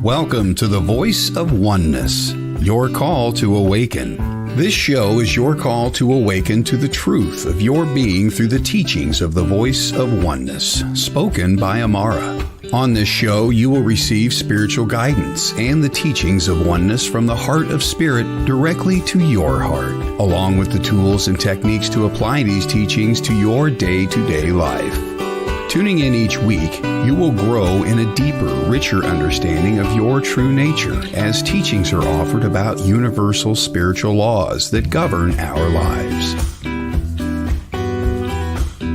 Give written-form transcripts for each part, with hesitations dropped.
Welcome to the Voice of Oneness, your call to awaken. This show is your call to awaken to the truth of your being through the teachings of the Voice of Oneness, spoken by Aumara. On this show, you will receive spiritual guidance and the teachings of oneness from the heart of spirit directly to your heart, along with the tools and techniques to apply these teachings to your day-to-day life. Tuning in each week, you will grow in a deeper, richer understanding of your true nature as teachings are offered about universal spiritual laws that govern our lives.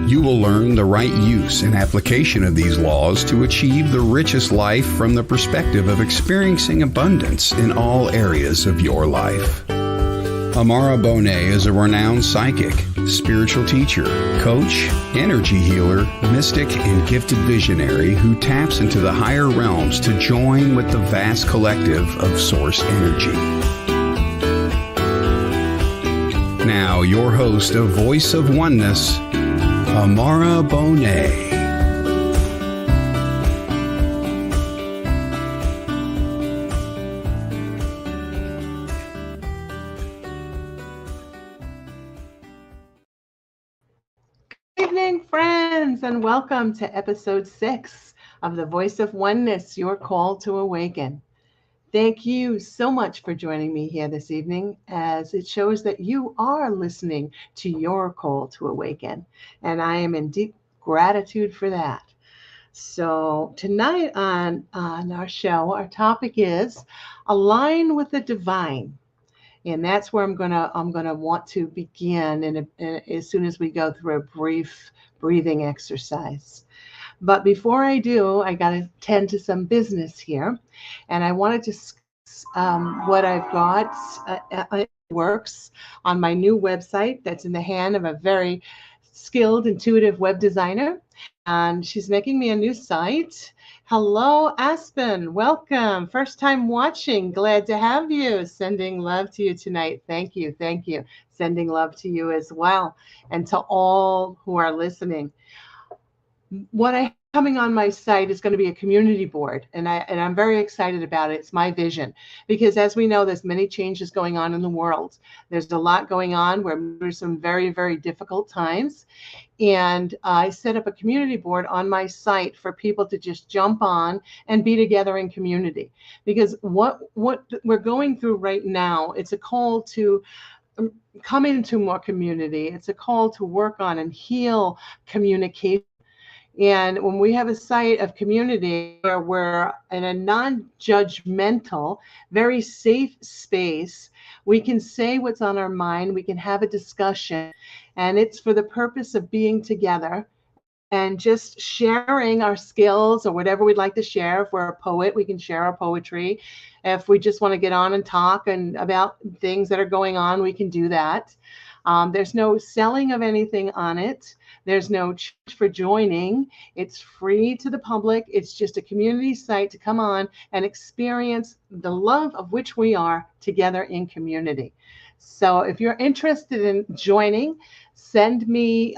You will learn the right use and application of these laws to achieve the richest life from the perspective of experiencing abundance in all areas of your life. Aumara is a renowned psychic, spiritual teacher, coach, energy healer, mystic, and gifted visionary who taps into the higher realms to join with the vast collective of source energy. Now, your host of Voice of Oneness, Aumara. Friends, and welcome to episode 6 of the Voice of Oneness, your call to awaken. Thank you so much for joining me here this evening, as it shows that you are listening to your call to awaken, and I am in deep gratitude for that. So tonight on our show, our topic is align with the divine. And that's where I'm gonna want to begin as soon as we go through a brief breathing exercise. But before I do, I got to tend to some business here, and I want to discuss what I've got works on my new website that's in the hand of a very skilled, intuitive web designer, and she's making me a new site. Hello, Aspen. Welcome. First time watching. Glad to have you. Sending love to you tonight. Thank you. Thank you. Sending love to you as well, and to all who are listening. What I have coming on my site is going to be a community board, and I'm very excited about it. It's my vision, because as we know, there's many changes going on in the world. There's a lot going on where there's some very, very difficult times. And I set up a community board on my site for people to just jump on and be together in community. Because what we're going through right now, it's a call to come into more community. It's a call to work on and heal communication. And when we have a site of community where we're in a non-judgmental, very safe space, we can say what's on our mind, we can have a discussion, and it's for the purpose of being together and just sharing our skills or whatever we'd like to share. If we're a poet, we can share our poetry. If we just want to get on and talk and about things that are going on, we can do that. There's no selling of anything on it. There's no charge for joining. It's free to the public. It's just a community site to come on and experience the love of which we are together in community. So if you're interested in joining, send me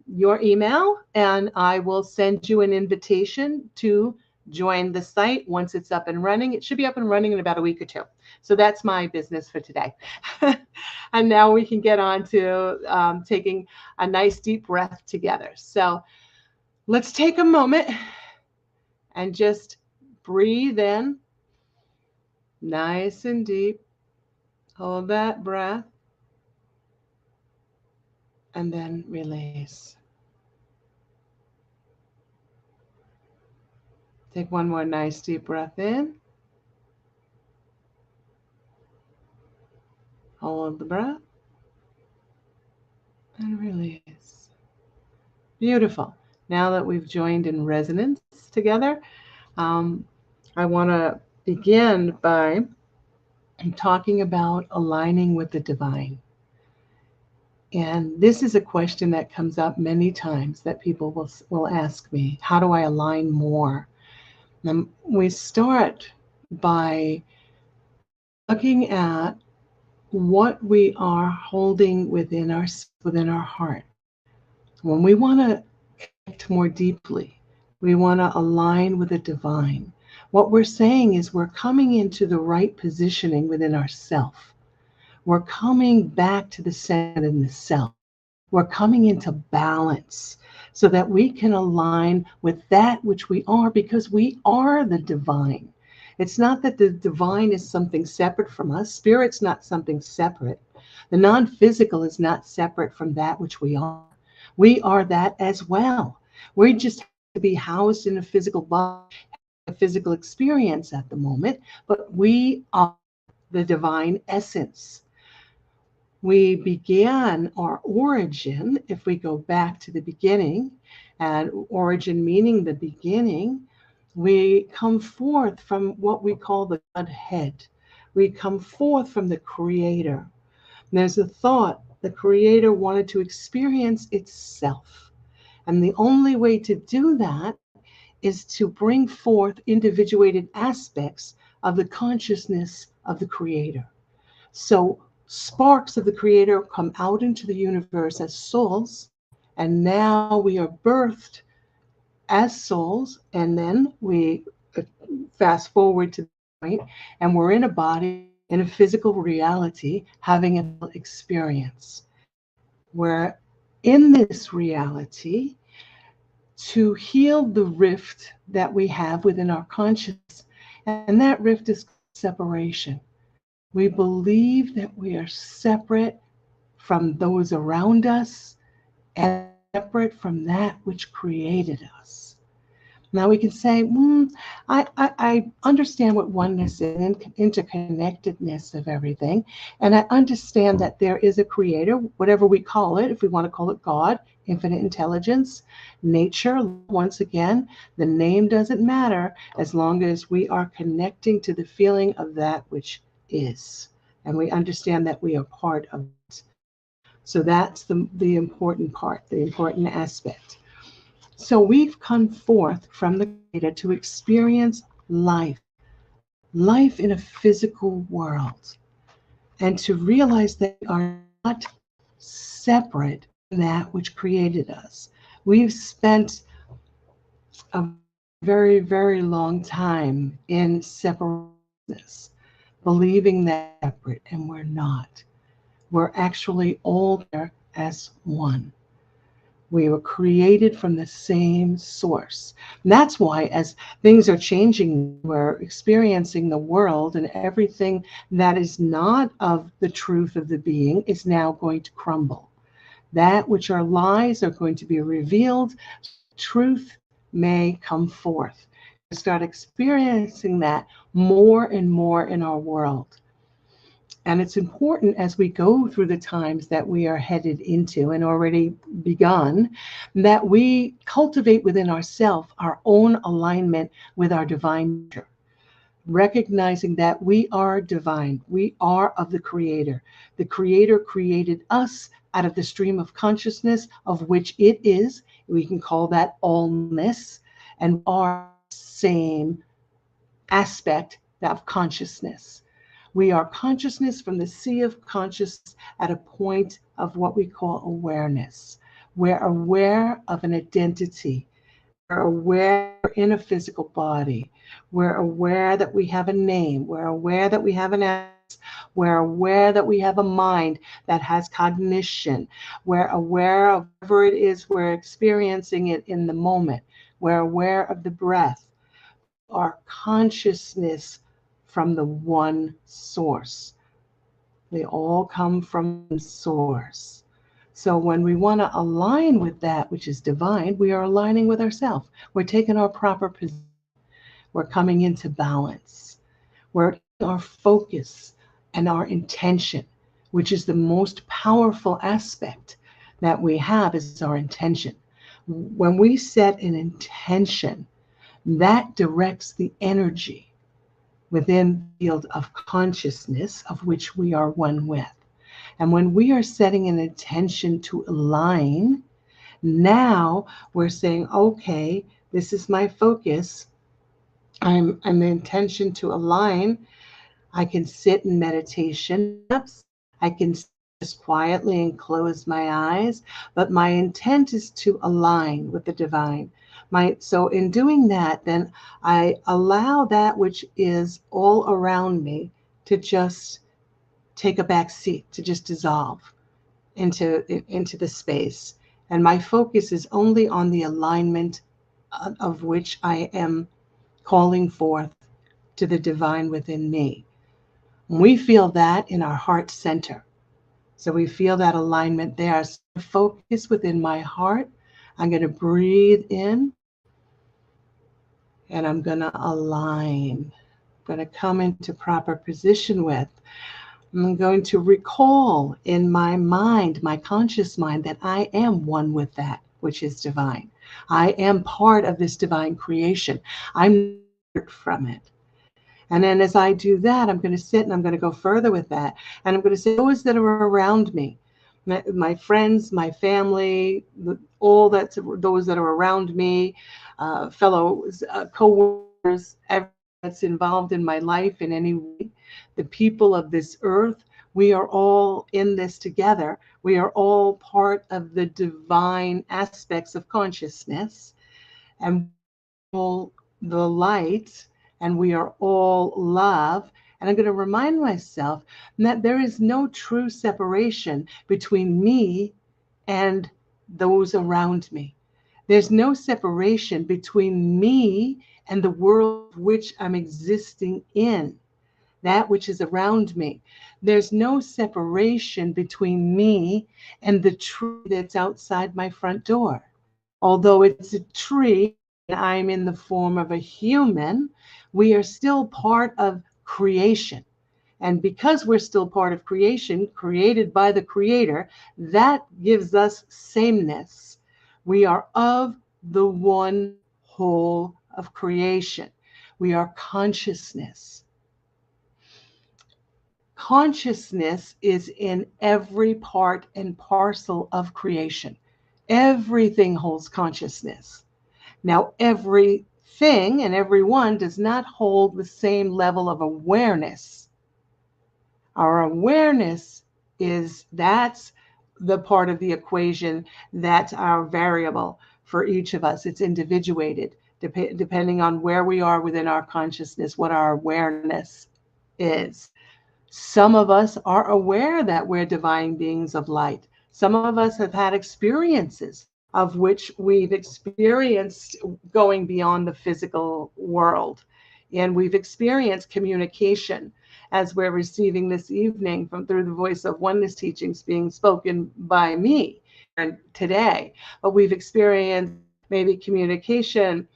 your email, and I will send you an invitation to join the site once it's up and running. It should be up and running in about a week or two. So that's my business for today. And now we can get on to taking a nice deep breath together. So let's take a moment and just breathe in nice and deep. Hold that breath and then release. Take one more nice deep breath in. Hold the breath and release. Beautiful. Now that we've joined in resonance together, I want to begin by talking about aligning with the divine. And this is a question that comes up many times that people will ask me, how do I align more? And we start by looking at what we are holding within our heart. When we want to connect more deeply, we want to align with the divine. What we're saying is we're coming into the right positioning within ourself. We're coming back to the center in the self. We're coming into balance so that we can align with that which we are, because we are the divine. It's not that the divine is something separate from us. Spirit's not something separate. The non-physical is not separate from that which we are. We are that as well. We just have to be housed in a physical body, a physical experience at the moment, but we are the divine essence. We began our origin, if we go back to the beginning, and origin meaning the beginning, we come forth from what we call the Godhead. We come forth from the Creator. There's a thought the Creator wanted to experience itself. And the only way to do that is to bring forth individuated aspects of the consciousness of the Creator. So sparks of the Creator come out into the universe as souls, and now we are birthed as souls, and then we fast forward to the point, and we're in a body, in a physical reality, having an experience. We're in this reality to heal the rift that we have within our consciousness, and that rift is separation. We believe that we are separate from those around us and separate from that which created us. Now we can say, I understand what oneness is, and interconnectedness of everything. And I understand that there is a creator, whatever we call it, if we want to call it God, infinite intelligence, nature. Once again, the name doesn't matter as long as we are connecting to the feeling of that which is. And we understand that we are part of it. So that's the important part, the important aspect. So we've come forth from the Creator to experience life in a physical world, and to realize that we are not separate from that which created us. We've spent a very, very long time in separateness, believing that we're separate, and we're not. We're actually all there as one. We were created from the same source. And that's why, as things are changing, we're experiencing the world, and everything that is not of the truth of the being is now going to crumble. That which are lies are going to be revealed. Truth may come forth. We start experiencing that more and more in our world. And it's important, as we go through the times that we are headed into and already begun, that we cultivate within ourselves our own alignment with our divine nature, recognizing that we are divine. We are of the Creator. The Creator created us out of the stream of consciousness of which it is. We can call that allness, and our same aspect of consciousness. We are consciousness from the sea of consciousness at a point of what we call awareness. We're aware of an identity. We're aware in a physical body. We're aware that we have a name. We're aware that we have an ass. We're aware that we have a mind that has cognition. We're aware of whatever it is we're experiencing it in the moment. We're aware of the breath. Our consciousness from the one source. They all come from the source. So when we want to align with that which is divine, we are aligning with ourselves. We're taking our proper position. We're coming into balance. We're our focus and our intention, which is the most powerful aspect that we have, is our intention. When we set an intention, that directs the energy within the field of consciousness of which we are one with. And when we are setting an intention to align, now we're saying, okay, this is my focus. I'm an intention to align. I can sit in meditation. I can just quietly and close my eyes, but my intent is to align with the divine. So in doing that, then I allow that which is all around me to just take a back seat, to just dissolve into the space. And my focus is only on the alignment of which I am calling forth to the divine within me. We feel that in our heart center. So we feel that alignment there. So focus within my heart. I'm going to breathe in and I'm going to align. I'm going to come into proper position with. I'm going to recall in my mind, my conscious mind, that I am one with that which is divine. I am part of this divine creation. I'm not from it. And then as I do that, I'm going to sit and I'm going to go further with that. And I'm going to say, those that are around me, my friends, my family, all that, those that are around me, fellows, co-workers, everyone that's involved in my life in any way, the people of this earth, we are all in this together. We are all part of the divine aspects of consciousness, and all the light, and we are all love. And I'm going to remind myself that there is no true separation between me and those around me. There's no separation between me and the world which I'm existing in, that which is around me. There's no separation between me and the tree that's outside my front door. Although it's a tree and I'm in the form of a human, we are still part of creation. And because we're still part of creation, created by the Creator, that gives us sameness. We are of the one whole of creation. We are consciousness. Consciousness is in every part and parcel of creation. Everything holds consciousness. Now, everything and everyone does not hold the same level of awareness. Our awareness that's the part of the equation that's our variable for each of us. It's individuated, depending on where we are within our consciousness, what our awareness is. Some of us are aware that we're divine beings of light. Some of us have had experiences of which we've experienced going beyond the physical world. And we've experienced communication as we're receiving this evening through the Voice of Oneness teachings being spoken by me and today. But we've experienced maybe communication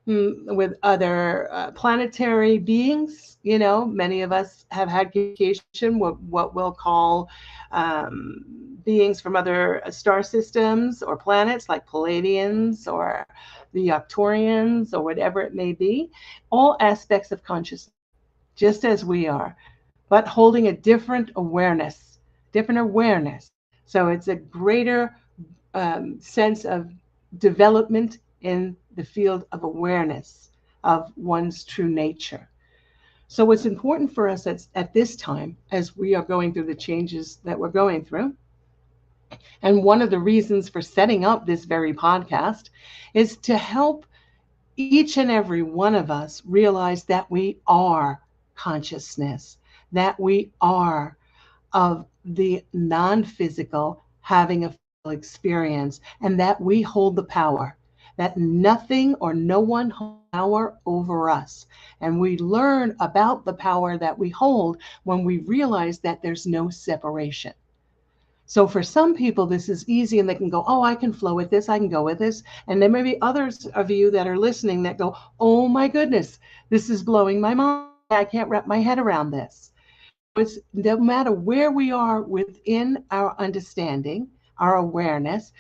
with other planetary beings. Many of us have had communication with what we'll call beings from other star systems or planets, like Palladians or the Arcturians or whatever it may be. All aspects of consciousness, just as we are, but holding a different awareness. So it's a greater sense of development in the field of awareness of one's true nature. So what's important for us at this time, as we are going through the changes that we're going through, and one of the reasons for setting up this very podcast, is to help each and every one of us realize that we are consciousness, that we are of the non-physical having a physical experience, and that we hold the power, that nothing or no one holds power over us. And we learn about the power that we hold when we realize that there's no separation. So for some people, this is easy and they can go, oh, I can flow with this, I can go with this. And there may be others of you that are listening that go, oh my goodness, this is blowing my mind. I can't wrap my head around this. It's no matter where we are within our understanding, our awareness,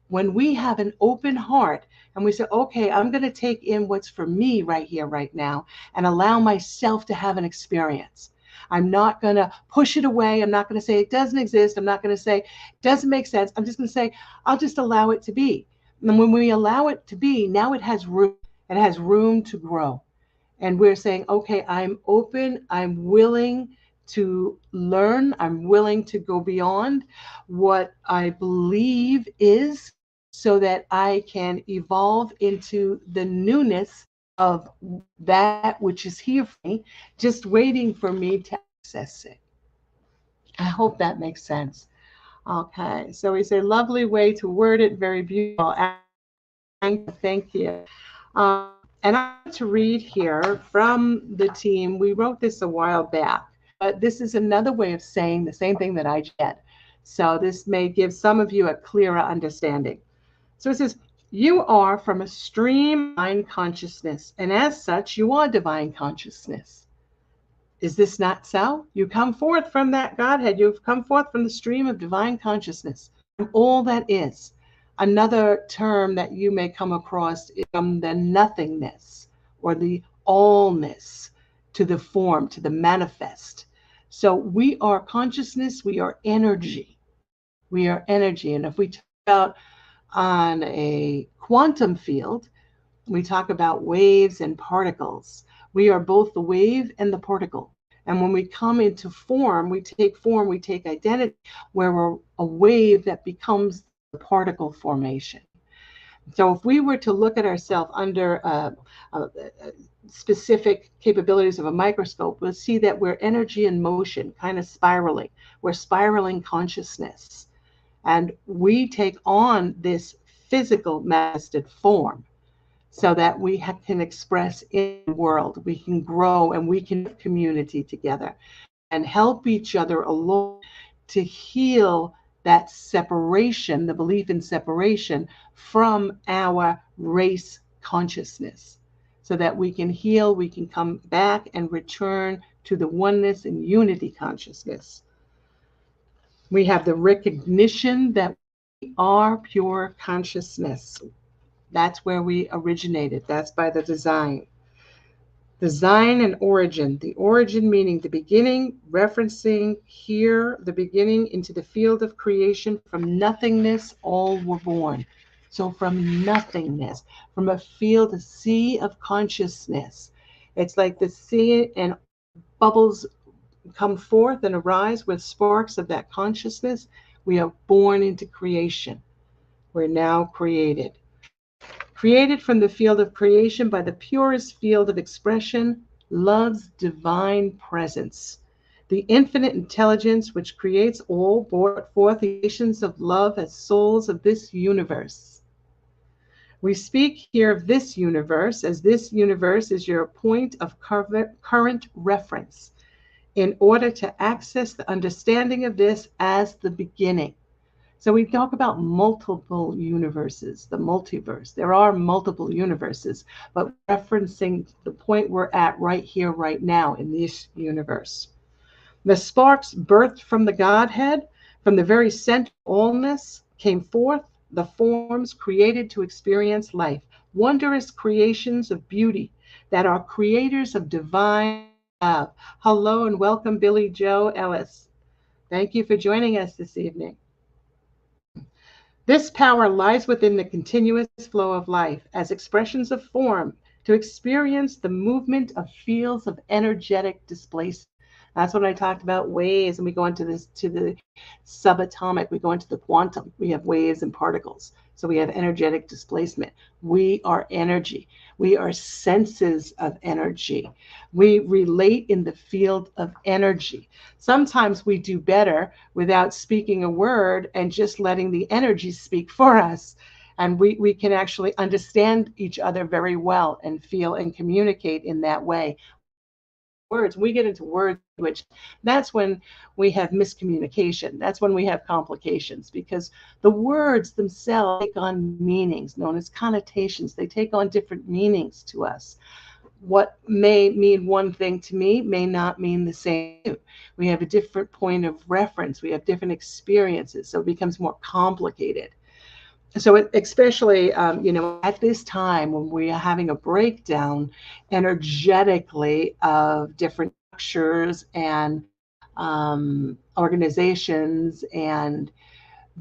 when we have an open heart and we say, okay, I'm going to take in what's for me right here, right now, and allow myself to have an experience. I'm not going to push it away. I'm not going to say it doesn't exist. I'm not going to say it doesn't make sense. I'm just going to say, I'll just allow it to be. And when we allow it to be, now it has room. It has room to grow. And we're saying, okay, I'm open. I'm willing to learn. I'm willing to go beyond what I believe is so that I can evolve into the newness of that which is here for me, just waiting for me to access it. I hope that makes sense. Okay, so we say lovely way to word it, very beautiful. Thank you. And I want to read here from the team. We wrote this a while back, but this is another way of saying the same thing that I did. So this may give some of you a clearer understanding. So it says, you are from a stream of divine consciousness, and as such, you are divine consciousness. Is this not so? You come forth from that Godhead. You've come forth from the stream of divine consciousness, from all that is. Another term that you may come across is from the nothingness or the allness to the form, to the manifest. So we are consciousness, we are energy. We are energy. And if we talk about on a quantum field, we talk about waves and particles. We are both the wave and the particle. And when we come into form, we take identity, where we're a wave that becomes the particle formation. So if we were to look at ourselves under specific capabilities of a microscope, we'll see that we're energy in motion, kind of spiraling. We're spiraling consciousness. And we take on this physical manifested form so that we can express in the world, we can grow, and we can community together and help each other along to heal that separation, the belief in separation from our race consciousness, so that we can heal, we can come back and return to the oneness and unity consciousness. We have the recognition that we are pure consciousness. That's where we originated. That's by the design. Design and origin. The origin meaning the beginning, referencing here the beginning into the field of creation. From nothingness, all were born. So from nothingness, from a field, a sea of consciousness. It's like the sea and bubbles come forth and arise with sparks of that consciousness. We are born into creation. We're now created. Created from the field of creation by the purest field of expression, love's divine presence. The infinite intelligence which creates all brought forth the nations of love as souls of this universe. We speak here of this universe as this universe is your point of current reference in order to access the understanding of this as the beginning. So we talk about multiple universes, the multiverse. There are multiple universes, but referencing the point we're at right here, right now in this universe. The sparks birthed from the Godhead, from the very center of allness, came forth the forms created to experience life, wondrous creations of beauty that are creators of divine love. Hello and welcome, Billy Joe Ellis. Thank you for joining us this evening. This power lies within the continuous flow of life as expressions of form to experience the movement of fields of energetic displacement. That's what I talked about, waves, and we go into this to the subatomic, we go into the quantum. We have waves and particles. So we have energetic displacement. We are energy. We are senses of energy. We relate in the field of energy. Sometimes we do better without speaking a word and just letting the energy speak for us. And we can actually understand each other very well and feel and communicate in that way. Words, we get into word language, that's when we have miscommunication. That's when we have complications, because the words themselves take on meanings known as connotations. They take on different meanings to us. What may mean one thing to me may not mean the same. We have a different point of reference. We have different experiences, so it becomes more complicated. So especially, at this time when we are having a breakdown energetically of different structures and organizations and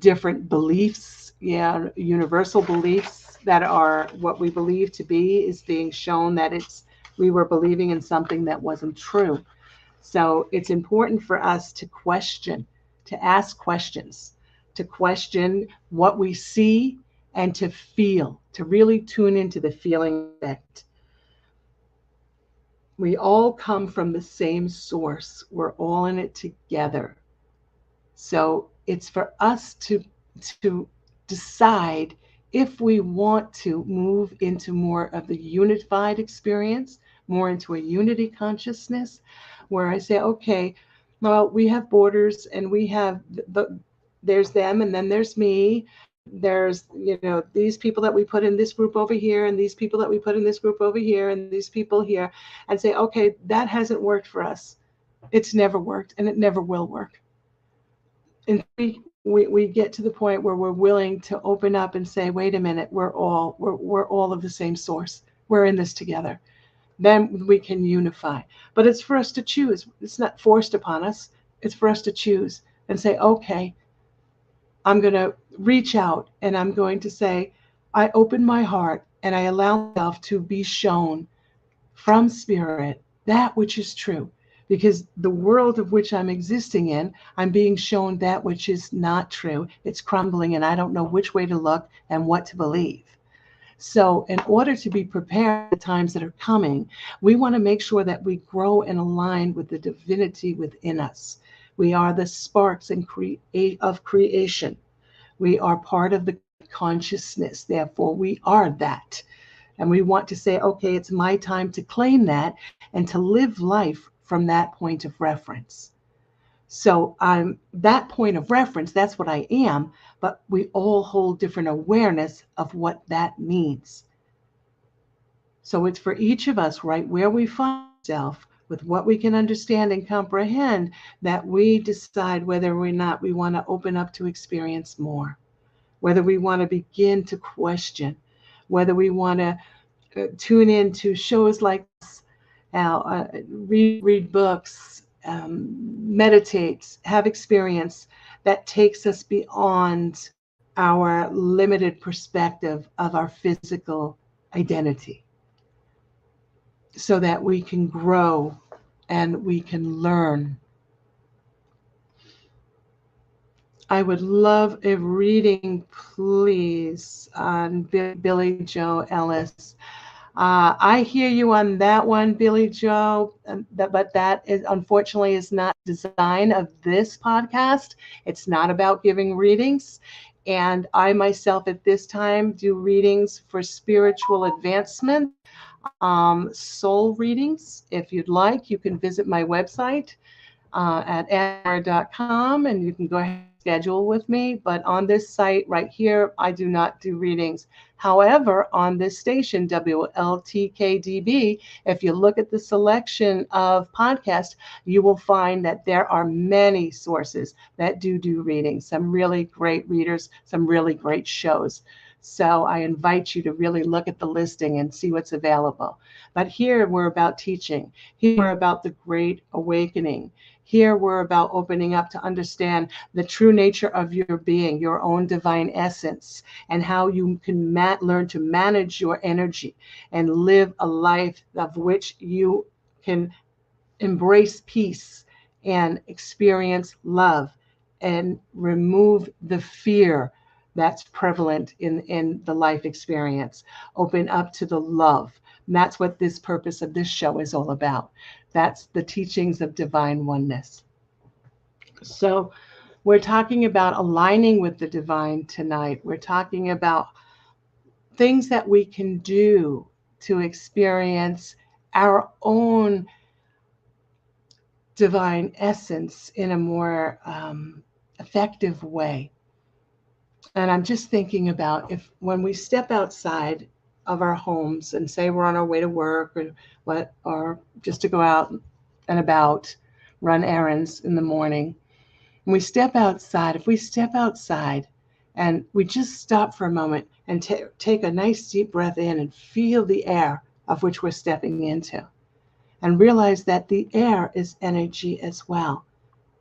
different beliefs, universal beliefs that are what we believe to be is being shown that we were believing in something that wasn't true. So it's important for us to question, to ask questions, to question what we see and to feel, to really tune into the feeling effect. We all come from the same source. We're all in it together. So it's for us to decide if we want to move into more of the unified experience, more into a unity consciousness, where I say, okay, well, we have borders and we have there's them and then there's me. There's, these people that we put in this group over here and these people that we put in this group over here and these people here, and say, okay, that hasn't worked for us. It's never worked and it never will work. And we get to the point where we're willing to open up and say, wait a minute, we're all of the same source. We're in this together. Then we can unify. But it's for us to choose. It's not forced upon us. It's for us to choose and say, okay, I'm going to reach out and I'm going to say, I open my heart and I allow myself to be shown from spirit that which is true. Because the world of which I'm existing in, I'm being shown that which is not true. It's crumbling and I don't know which way to look and what to believe. So in order to be prepared for the times that are coming, we want to make sure that we grow and align with the divinity within us. We are the sparks of creation. We are part of the consciousness. Therefore, we are that. And we want to say, okay, it's my time to claim that and to live life from that point of reference. So I'm that point of reference, that's what I am, but we all hold different awareness of what that means. So it's for each of us, right where we find ourselves, with what we can understand and comprehend, that we decide whether or not we want to open up to experience more, whether we want to begin to question, whether we want to tune in to shows like this, read books, meditate, have experience that takes us beyond our limited perspective of our physical identity, so that we can grow and we can learn. I would love a reading, please, on Billy Joe Ellis. I hear you on that one, Billy Joe, but that is unfortunately is not the design of this podcast. It's not about giving readings. And I myself at this time do readings for spiritual advancement, soul readings. If you'd like, you can visit my website at aumara.com and you can go ahead and schedule with me. But on this site right here, I do not do readings. However, on this station, WLTK-DB, if you look at the selection of podcasts, you will find that there are many sources that do readings, some really great readers, some really great shows. So I invite you to really look at the listing and see what's available. But here we're about teaching. Here we're about the Great Awakening. Here we're about opening up to understand the true nature of your being, your own divine essence, and how you can learn to manage your energy and live a life of which you can embrace peace and experience love and remove the fear that's prevalent in the life experience. Open up to the love. And that's what this purpose of this show is all about. That's the teachings of divine oneness. So we're talking about aligning with the divine tonight. We're talking about things that we can do to experience our own divine essence in a more effective way. And I'm just thinking about if when we step outside of our homes and say we're on our way to work or just to go out and about, run errands in the morning, when we step outside, if we step outside and we just stop for a moment and take a nice deep breath in and feel the air of which we're stepping into, and realize that the air is energy as well,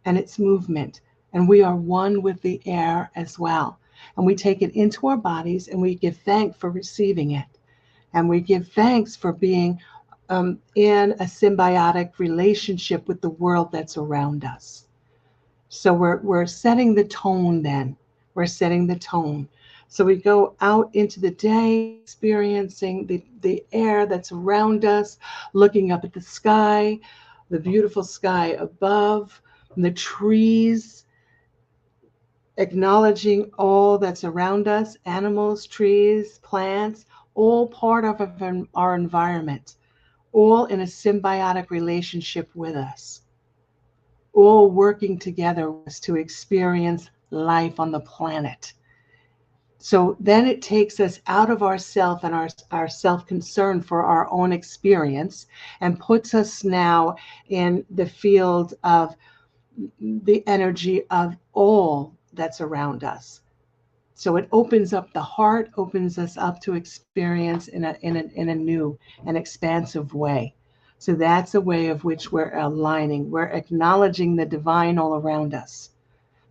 and it's movement, and we are one with the air as well. And we take it into our bodies and we give thanks for receiving it. And we give thanks for being in a symbiotic relationship with the world that's around us. So we're setting the tone then. We're setting the tone. So we go out into the day, experiencing the air that's around us, looking up at the sky, the beautiful sky above, the trees, acknowledging all that's around us, animals, trees, plants, all part of our environment, all in a symbiotic relationship with us, all working together to experience life on the planet. So then it takes us out of ourself and our self-concern for our own experience and puts us now in the field of the energy of all that's around us. So it opens up the heart, opens us up to experience in a new and expansive way. So that's a way of which we're aligning. We're acknowledging the divine all around us.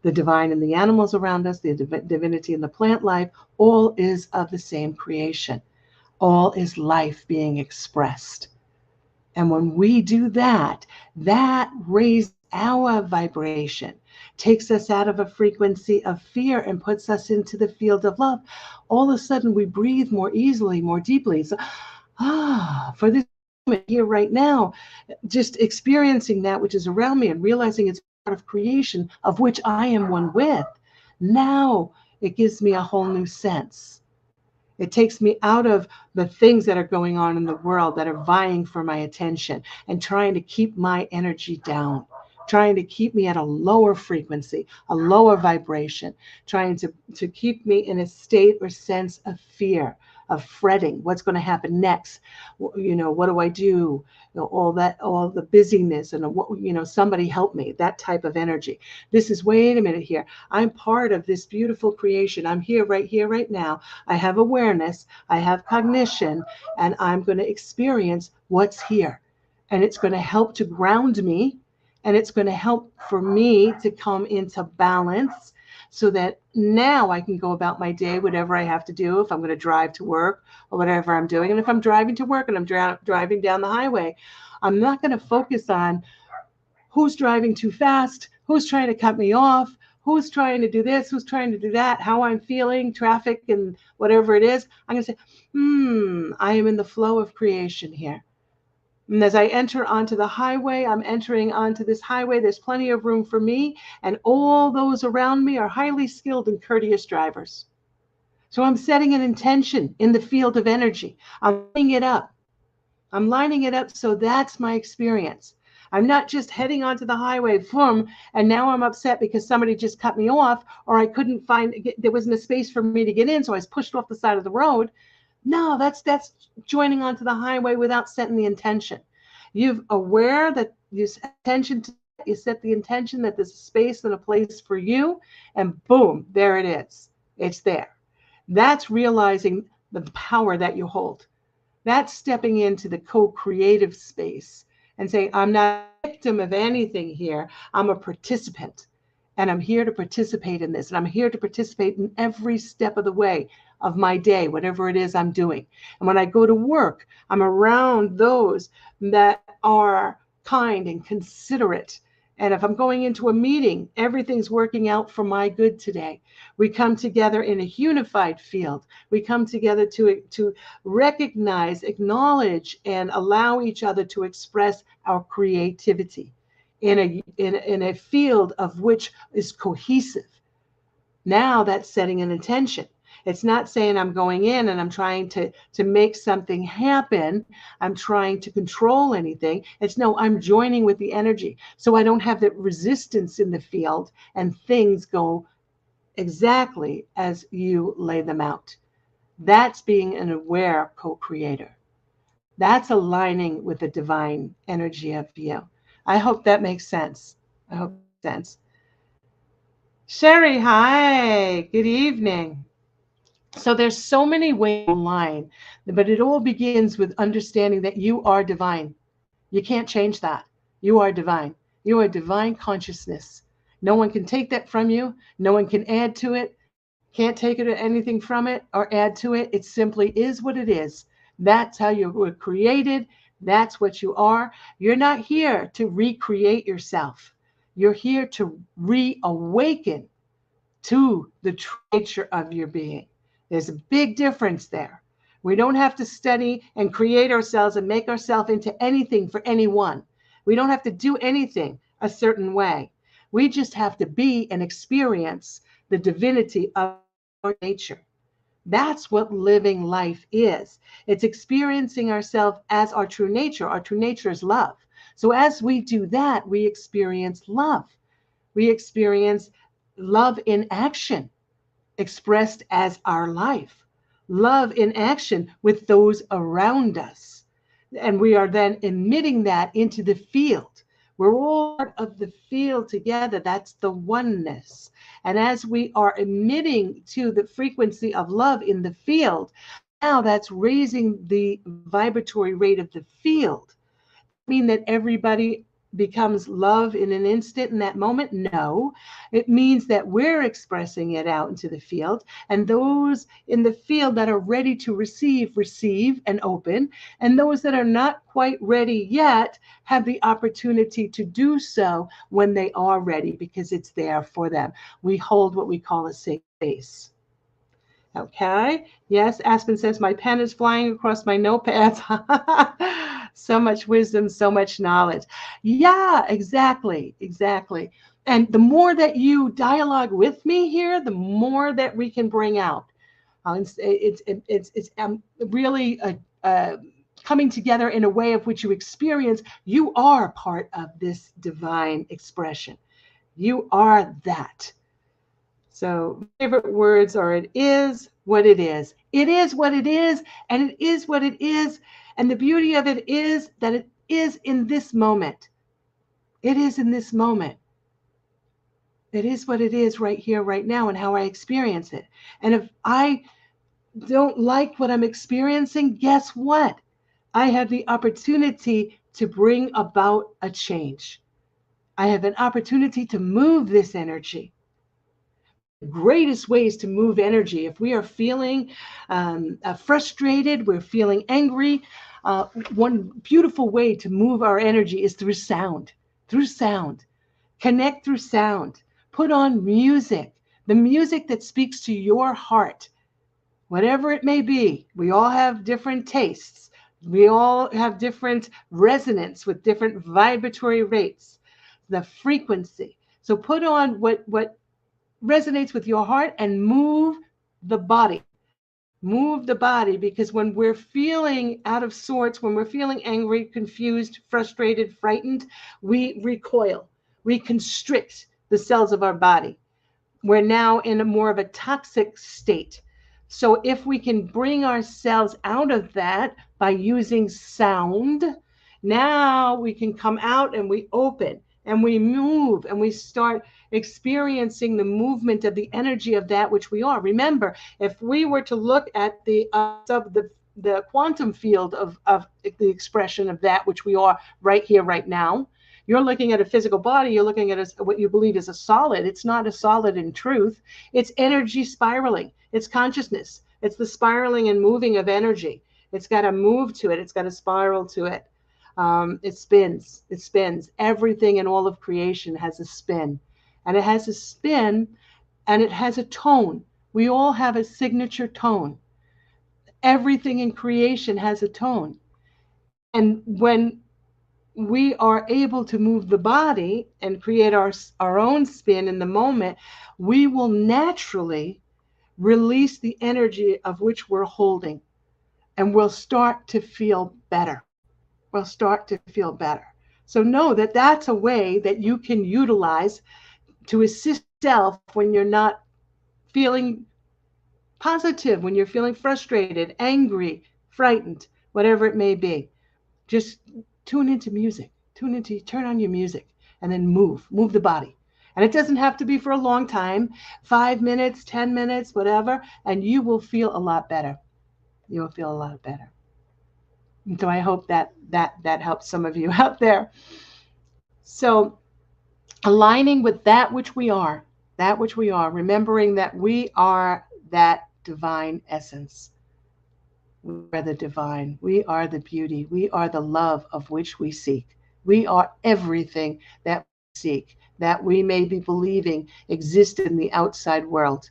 The divine in the animals around us, the divinity in the plant life, all is of the same creation. All is life being expressed. And when we do that, that raises our vibration, takes us out of a frequency of fear and puts us into the field of love. All of a sudden, we breathe more easily, more deeply. So, for this moment here right now, just experiencing that which is around me and realizing it's part of creation of which I am one with. Now it gives me a whole new sense. It takes me out of the things that are going on in the world that are vying for my attention and trying to keep my energy down, trying to keep me at a lower frequency, a lower vibration, trying to keep me in a state or sense of fear, of fretting. What's going to happen next? What do I do? All the busyness and somebody help me, that type of energy. This is, wait a minute here. I'm part of this beautiful creation. I'm here, right now. I have awareness, I have cognition, and I'm going to experience what's here. And it's going to help to ground me, and it's going to help for me to come into balance so that now I can go about my day, whatever I have to do, if I'm going to drive to work or whatever I'm doing. And if I'm driving to work and I'm driving down the highway, I'm not going to focus on who's driving too fast, who's trying to cut me off, who's trying to do this, who's trying to do that, how I'm feeling, traffic and whatever it is. I'm going to say, I am in the flow of creation here. And as I enter onto the highway, I'm entering onto this highway. There's plenty of room for me, and all those around me are highly skilled and courteous drivers. So I'm setting an intention in the field of energy. I'm lining it up. So that's my experience. I'm not just heading onto the highway, boom, and now I'm upset because somebody just cut me off, or I couldn't there wasn't a space for me to get in, so I was pushed off the side of the road. No, that's joining onto the highway without setting the intention. You're aware that you set the intention that there's a space and a place for you, and boom, there it is. It's there. That's realizing the power that you hold. That's stepping into the co-creative space and saying, I'm not a victim of anything here. I'm a participant. And I'm here to participate in this. And I'm here to participate in every step of the way of my day, whatever it is I'm doing. And when I go to work, I'm around those that are kind and considerate. And if I'm going into a meeting, everything's working out for my good today. We come together in a unified field. We come together to recognize, acknowledge, and allow each other to express our creativity in a field of which is cohesive. Now that's setting an intention. It's not saying I'm going in and I'm trying to make something happen. I'm trying to control anything. It's no, I'm joining with the energy. So I don't have that resistance in the field and things go exactly as you lay them out. That's being an aware co-creator. That's aligning with the divine energy of you. I hope that makes sense. Sherry, hi. Good evening. So there's so many ways online, but it all begins with understanding that you are divine. You can't change that. You are divine. You are divine consciousness. No one can take that from you. No one can add to it. Can't take anything from it or add to it. It simply is what it is. That's how you were created. That's what you are. You're not here to recreate yourself. You're here to reawaken to the true nature of your being. There's a big difference there. We don't have to study and create ourselves and make ourselves into anything for anyone. We don't have to do anything a certain way. We just have to be and experience the divinity of our nature. That's what living life is. It's experiencing ourselves as our true nature. Our true nature is love. So as we do that, we experience love. We experience love in action, expressed as our life. Love in action with those around us. And we are then emitting that into the field. We're all part of the field together. That's the oneness. And as we are emitting to the frequency of love in the field, now that's raising the vibratory rate of the field. Mean that everybody becomes love in an instant in that moment? No. It means that we're expressing it out into the field, and those in the field that are ready to receive and open, and those that are not quite ready yet have the opportunity to do so when they are ready, because it's there for them. We hold what we call a safe space. Okay. Yes, Aspen says, my pen is flying across my notepads. So much wisdom, so much knowledge. Yeah, exactly. And the more that you dialogue with me here, the more that we can bring out. It's really coming together in a way of which you experience. You are part of this divine expression. You are that. So favorite words are, it is what it is. It is what it is, and it is what it is. And the beauty of it is that it is in this moment. It is in this moment. It is what it is right here, right now, and how I experience it. And if I don't like what I'm experiencing, guess what? I have the opportunity to bring about a change. I have an opportunity to move this energy. Greatest ways to move energy. If we are feeling frustrated, we're feeling angry, one beautiful way to move our energy is through sound. Connect through sound. Put on music, the music that speaks to your heart, whatever it may be. We all have different tastes. We all have different resonance with different vibratory rates, the frequency. So put on what resonates with your heart and move the body. Move the body, because when we're feeling out of sorts, when we're feeling angry, confused, frustrated, frightened, we recoil. We constrict the cells of our body. We're now in a more of a toxic state. So if we can bring ourselves out of that by using sound, now we can come out and we open and we move and we start experiencing the movement of the energy of that which we are. Remember, if we were to look at the quantum field of the expression of that which we are right here, right now, you're looking at a physical body, you're looking at what you believe is a solid. It's not a solid in truth. It's energy spiraling. It's consciousness. It's the spiraling and moving of energy. It's got to move to it. It's got to spiral to it. It spins. Everything in all of creation has a spin. And it has a spin and it has a tone. We all have a signature tone. Everything in creation has a tone. And when we are able to move the body and create our own spin in the moment, we will naturally release the energy of which we're holding, and we'll start to feel better. So know that that's a way that you can utilize to assist yourself when you're not feeling positive, when you're feeling frustrated, angry, frightened, whatever it may be. Just tune into music. Turn on your music and then move the body. And it doesn't have to be for a long time, 5 minutes, 10 minutes, whatever, and you will feel a lot better. And so I hope that helps some of you out there. So aligning with that which we are, remembering that we are that divine essence. We are the divine. We are the beauty. We are the love of which we seek. We are everything that we seek, that we may be believing exists in the outside world.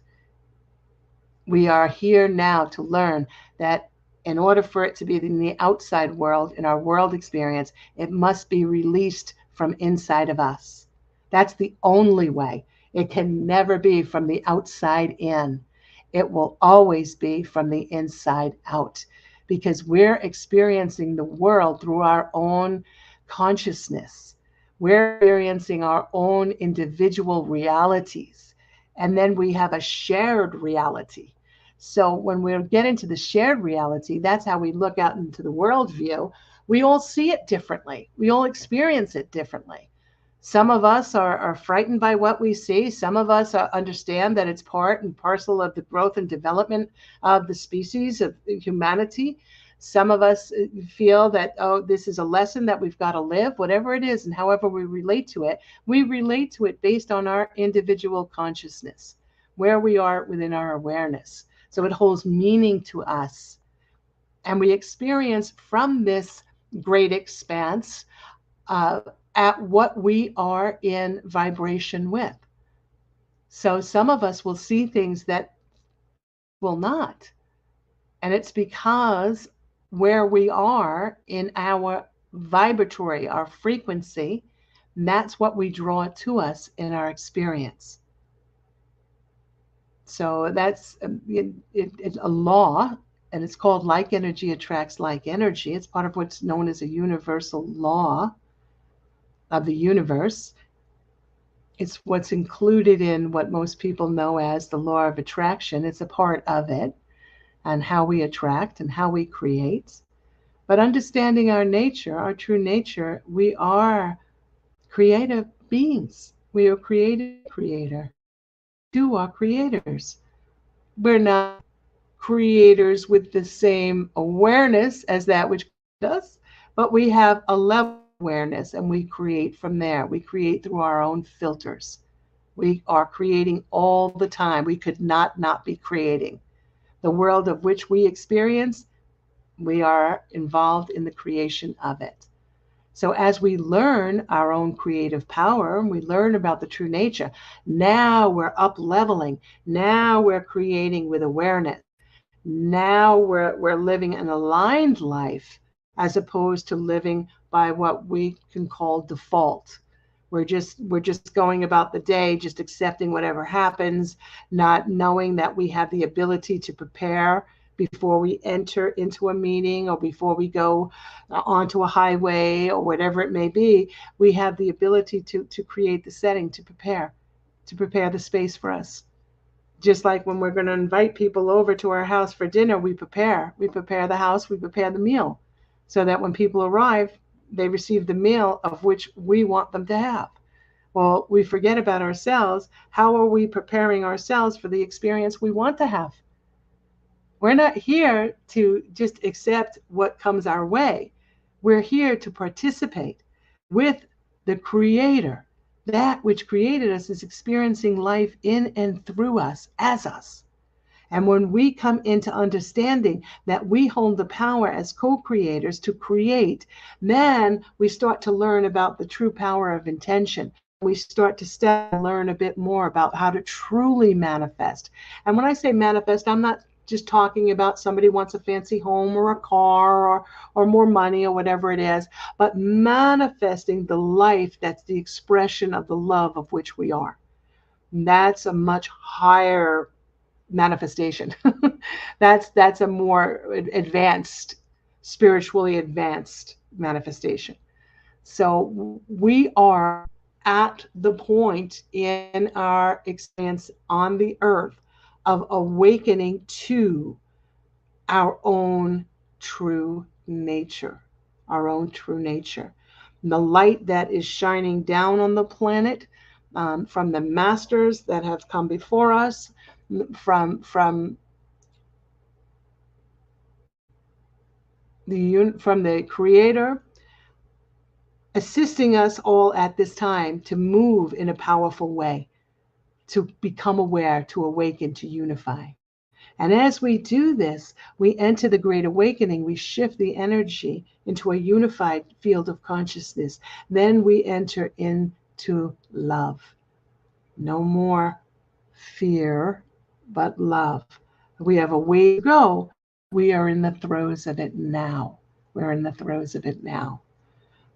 We are here now to learn that in order for it to be in the outside world, in our world experience, it must be released from inside of us. That's the only way. It can never be from the outside in. It will always be from the inside out, because we're experiencing the world through our own consciousness. We're experiencing our own individual realities. And then we have a shared reality. So when we get into the shared reality, that's how we look out into the world view. We all see it differently. We all experience it differently. Some of us are frightened by what we see. Some of us understand that it's part and parcel of the growth and development of the species of humanity. Some of us feel that, oh, this is a lesson that we've got to live, whatever it is, and however we relate to it based on our individual consciousness, where we are within our awareness. So it holds meaning to us. And we experience from this great expanse at what we are in vibration with. So some of us will see things that will not. And it's because where we are in our vibratory, our frequency, that's what we draw to us in our experience. So that's it's a law, and it's called like energy attracts like energy. It's part of what's known as a universal law of the universe. It's what's included in what most people know as the law of attraction. It's a part of it, and how we attract and how we create. But understanding our nature, our true nature, we are creative beings. We are creator. We are creators. We're not creators with the same awareness as that which does, but we have a level of awareness, and we create from there. We create through our own filters. We are creating all the time. We could not be creating. The world of which we experience, we are involved in the creation of it. So as we learn our own creative power, and we learn about the true nature, now we're up leveling. Now we're creating with awareness. Now we're living an aligned life, as opposed to living by what we can call default. We're just going about the day, just accepting whatever happens, not knowing that we have the ability to prepare before we enter into a meeting, or before we go onto a highway, or whatever it may be. We have the ability to create the setting, to prepare the space for us. Just like when we're going to invite people over to our house for dinner, we prepare the house, we prepare the meal, so that when people arrive, they receive the meal of which we want them to have. Well, we forget about ourselves. How are we preparing ourselves for the experience we want to have? We're not here to just accept what comes our way. We're here to participate with the Creator. That which created us is experiencing life in and through us, as us. And when we come into understanding that we hold the power as co-creators to create, then we start to learn about the true power of intention. We start to learn a bit more about how to truly manifest. And when I say manifest, I'm not just talking about somebody wants a fancy home or a car or more money or whatever it is, but manifesting the life that's the expression of the love of which we are. And that's a much higher manifestation. That's a more advanced, spiritually advanced manifestation. So we are at the point in our experience on the earth of awakening to our own true nature, the light that is shining down on the planet, from the masters that have come before us, from the Creator, assisting us all at this time to move in a powerful way, to become aware, to awaken, to unify. And as we do this, we enter the Great Awakening. We shift the energy into a unified field of consciousness. Then we enter into love. No more fear, but love. We have a way to go. We are in the throes of it now. We're in the throes of it now.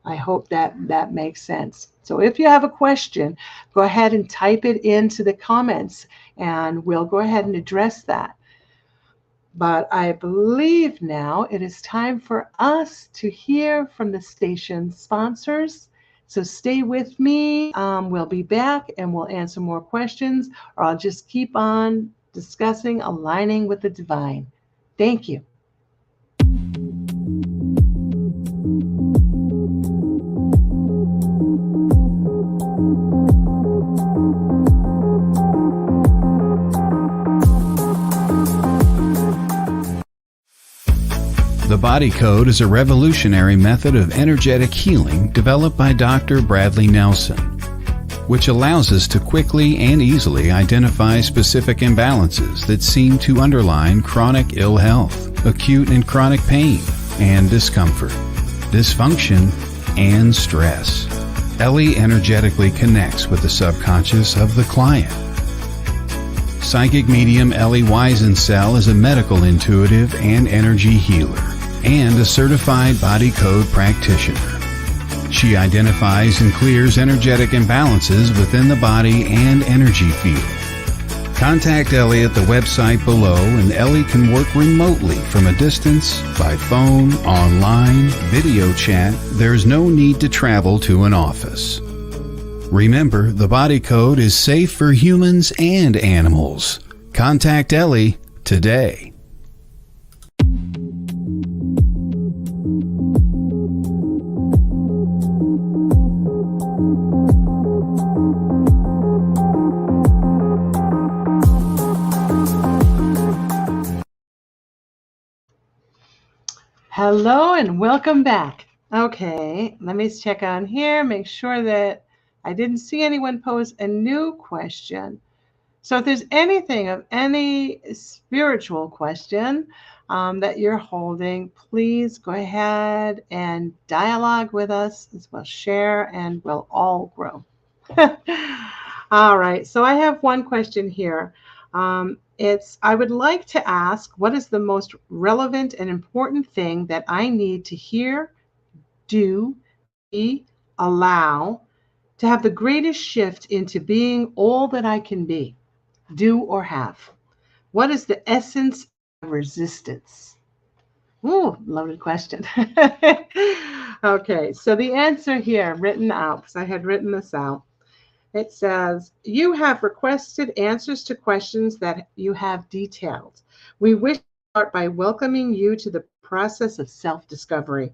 I hope that makes sense. So if you have a question, go ahead and type it into the comments and we'll go ahead and address that. But I believe now it is time for us to hear from the station sponsors. So stay with me. We'll be back and we'll answer more questions, or I'll just keep on discussing aligning with the divine. Thank you. The Body Code is a revolutionary method of energetic healing developed by Dr. Bradley Nelson, which allows us to quickly and easily identify specific imbalances that seem to underline chronic ill health, acute and chronic pain, and discomfort, dysfunction, and stress. Ellie energetically connects with the subconscious of the client. Psychic medium Ellie Weisensell is a medical intuitive and energy healer, and a certified body code practitioner. She identifies and clears energetic imbalances within the body and energy field. Contact Ellie at the website below, and Ellie can work remotely from a distance, by phone, online, video chat. There's no need to travel to an office. Remember, the body code is safe for humans and animals. Contact Ellie today. Hello and welcome back. Okay, let me check on here, make sure that I didn't see anyone pose a new question. So if there's anything of any spiritual question that you're holding, please go ahead and dialogue with us as well, share, and we'll all grow. All right, so I have one question here. I would like to ask, what is the most relevant and important thing that I need to hear, do, be, allow to have the greatest shift into being all that I can be, do, or have? What is the essence of resistance? Ooh, loaded question. Okay, so the answer here written out, because I had written this out. It says, you have requested answers to questions that you have detailed. We wish to start by welcoming you to the process of self-discovery.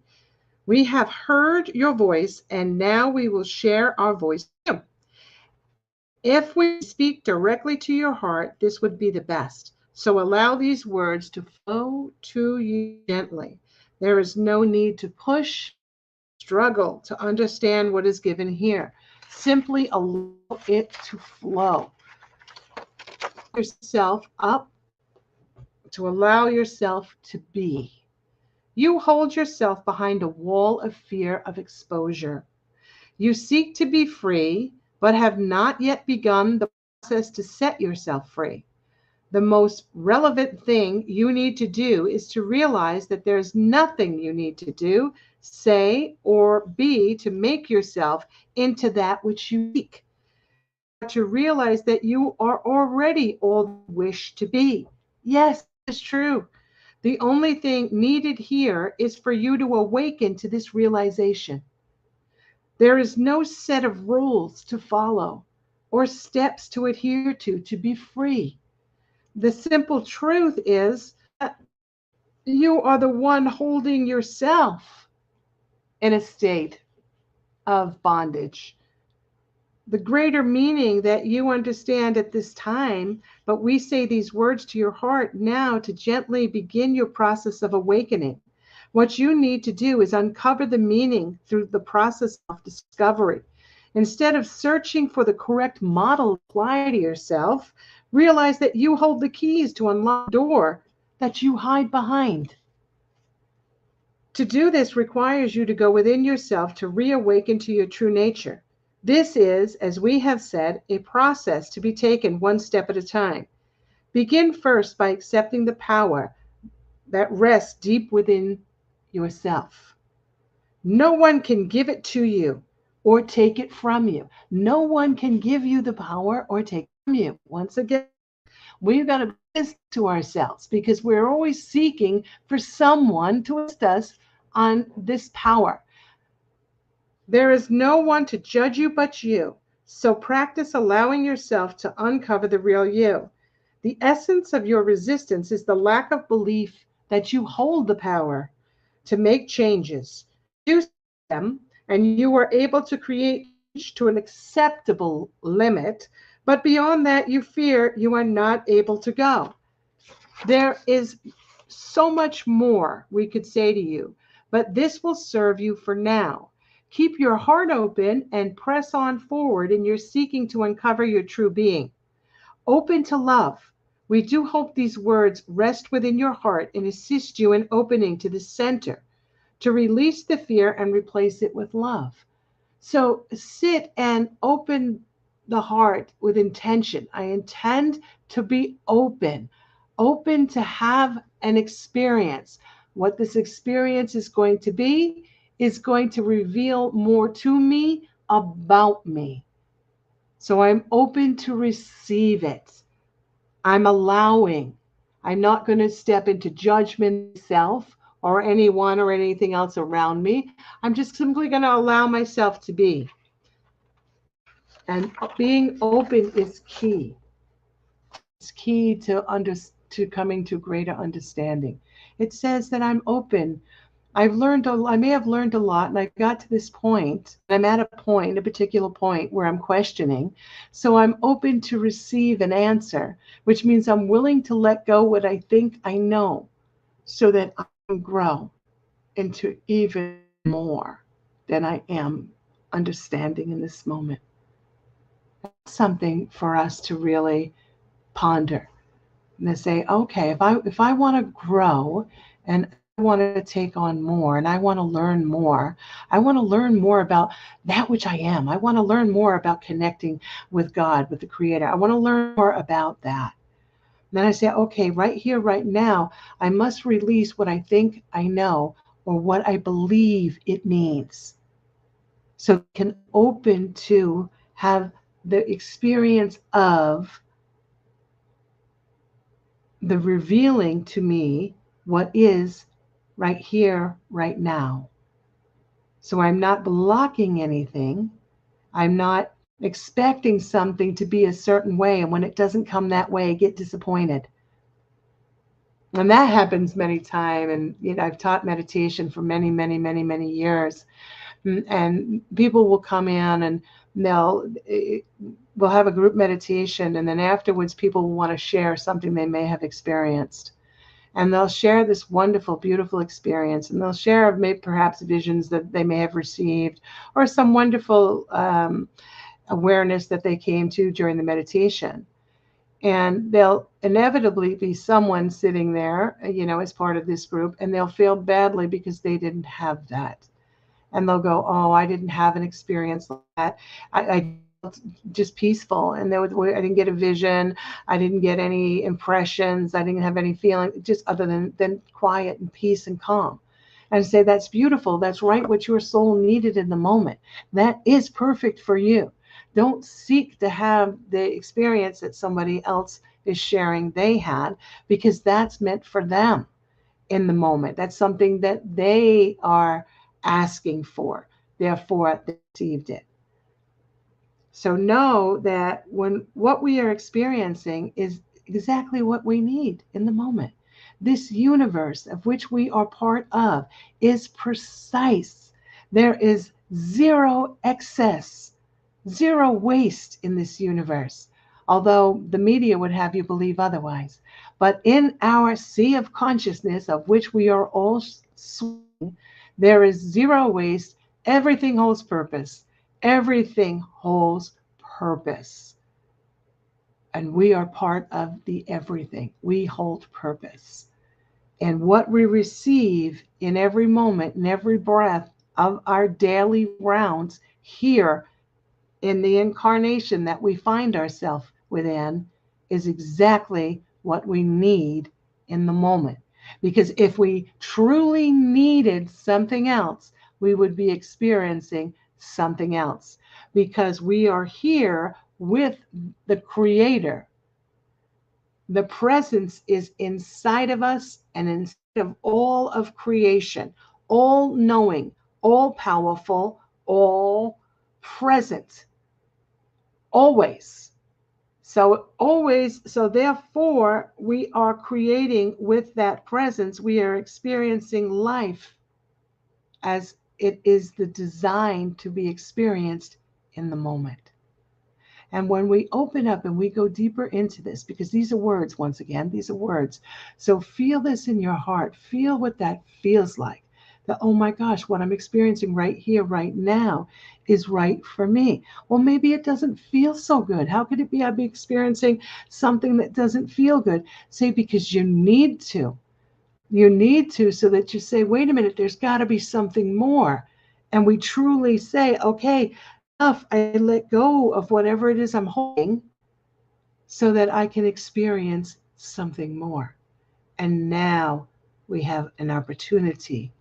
We have heard your voice, and now we will share our voice with you. If we speak directly to your heart, this would be the best. So allow these words to flow to you gently. There is no need to push, struggle to understand what is given here. Simply allow it to flow. Yourself up to allow yourself to be. You hold yourself behind a wall of fear of exposure. You seek to be free, but have not yet begun the process to set yourself free. The most relevant thing you need to do is to realize that there's nothing you need to do, say, or be to make yourself into that which you seek. To realize that you are already all you wish to be. Yes, it's true. The only thing needed here is for you to awaken to this realization. There is no set of rules to follow or steps to adhere to be free. The simple truth is that you are the one holding yourself in a state of bondage. The greater meaning that you understand at this time, but we say these words to your heart now to gently begin your process of awakening. What you need to do is uncover the meaning through the process of discovery. Instead of searching for the correct model to apply to yourself, realize that you hold the keys to unlock the door that you hide behind. To do this requires you to go within yourself to reawaken to your true nature. This is, as we have said, a process to be taken one step at a time. Begin first by accepting the power that rests deep within yourself. No one can give it to you or take it from you. No one can give you the power or take it from you. Once again, we've got to listen to ourselves because we're always seeking for someone to assist us on this power. There is no one to judge you but you. So practice allowing yourself to uncover the real you. The essence of your resistance is the lack of belief that you hold the power to make changes. You see them, and you are able to create change to an acceptable limit, but beyond that, you fear you are not able to go. There is so much more we could say to you, but this will serve you for now. Keep your heart open and press on forward in your seeking to uncover your true being. Open to love. We do hope these words rest within your heart and assist you in opening to the center, to release the fear and replace it with love. So sit and open the heart with intention. I intend to be open, open to have an experience. What this experience is going to be is going to reveal more to me about me. So I'm open to receive it. I'm allowing. I'm not going to step into judgment myself or anyone or anything else around me. I'm just simply going to allow myself to be. And being open is key. It's key to coming to greater understanding. It says that I'm open. I may have learned a lot, and I got to this point. I'm at a particular point where I'm questioning. So I'm open to receive an answer, which means I'm willing to let go what I think I know so that I can grow into even more than I am understanding in this moment. That's something for us to really ponder and to say, okay, if I want to grow and I want to take on more and I want to learn more, I want to learn more about that which I am. I want to learn more about connecting with God, with the Creator. I want to learn more about that. And then I say, okay, right here, right now, I must release what I think I know or what I believe it means. So I can open to have the experience of the revealing to me what is right here, right now. So I'm not blocking anything. I'm not expecting something to be a certain way. And when it doesn't come that way, I get disappointed. And that happens many times. And I've taught meditation for many, many, many, many years. And people will come in and we'll have a group meditation, and then afterwards people will want to share something they may have experienced, and they'll share this wonderful, beautiful experience, and they'll share maybe perhaps visions that they may have received or some wonderful awareness that they came to during the meditation. And there'll inevitably be someone sitting there, as part of this group, and they'll feel badly because they didn't have that. And they'll go, oh, I didn't have an experience like that. I felt just peaceful. And I didn't get a vision. I didn't get any impressions. I didn't have any feeling, just other than quiet and peace and calm. And say, that's beautiful. That's right what your soul needed in the moment. That is perfect for you. Don't seek to have the experience that somebody else is sharing they had, because that's meant for them in the moment. That's something that they are asking for, therefore they received it. So know that what we are experiencing is exactly what we need in the moment. This universe of which we are part of is precise. There is zero excess, zero waste in this universe, although the media would have you believe otherwise. But in our sea of consciousness, of which we are all swimming, there is zero waste. Everything holds purpose. Everything holds purpose. And we are part of the everything. We hold purpose. And what we receive in every moment, in every breath of our daily rounds here in the incarnation that we find ourselves within is exactly what we need in the moment. Because if we truly needed something else, we would be experiencing something else. Because we are here with the Creator. The presence is inside of us and inside of all of creation, all knowing, all powerful, all present, always. So therefore, we are creating with that presence, we are experiencing life as it is the design to be experienced in the moment. And when we open up and we go deeper into this, because these are words, once again, these are words. So feel this in your heart. Feel what that feels like. That, oh my gosh, what I'm experiencing right here, right now is right for me. Well, maybe it doesn't feel so good. How could it be I'd be experiencing something that doesn't feel good? Say, because you need to. You need to, so that you say, wait a minute, there's got to be something more. And we truly say, okay, enough, I let go of whatever it is I'm holding so that I can experience something more. And now we have an opportunity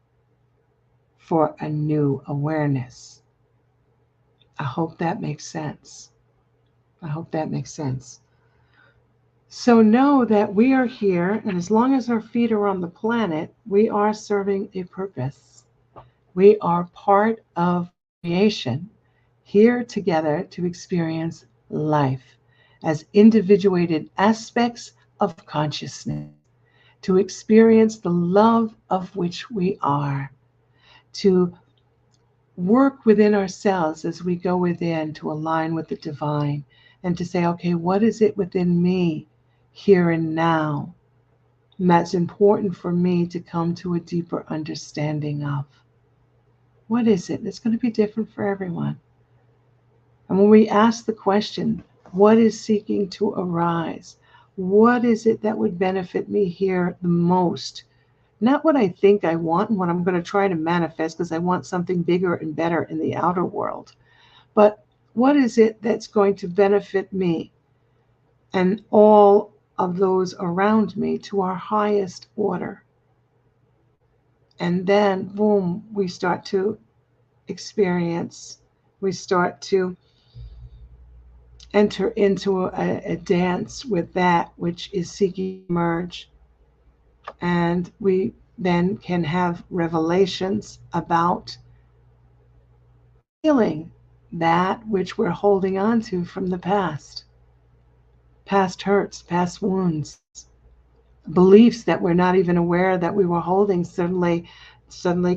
for a new awareness. I hope that makes sense. I hope that makes sense. So know that we are here, and as long as our feet are on the planet, we are serving a purpose. We are part of creation, here together to experience life as individuated aspects of consciousness, to experience the love of which we are, to work within ourselves as we go within to align with the divine, and to say, okay, what is it within me here and now? And that's important for me to come to a deeper understanding of. What is it? It's going to be different for everyone. And when we ask the question, what is seeking to arise? What is it that would benefit me here the most? Not what I think I want and what I'm going to try to manifest because I want something bigger and better in the outer world. But what is it that's going to benefit me and all of those around me to our highest order? And then, boom, we start to experience, we start to enter into a dance with that which is seeking to emerge. And we then can have revelations about healing that which we're holding on to from the past hurts, past wounds, beliefs that we're not even aware that we were holding suddenly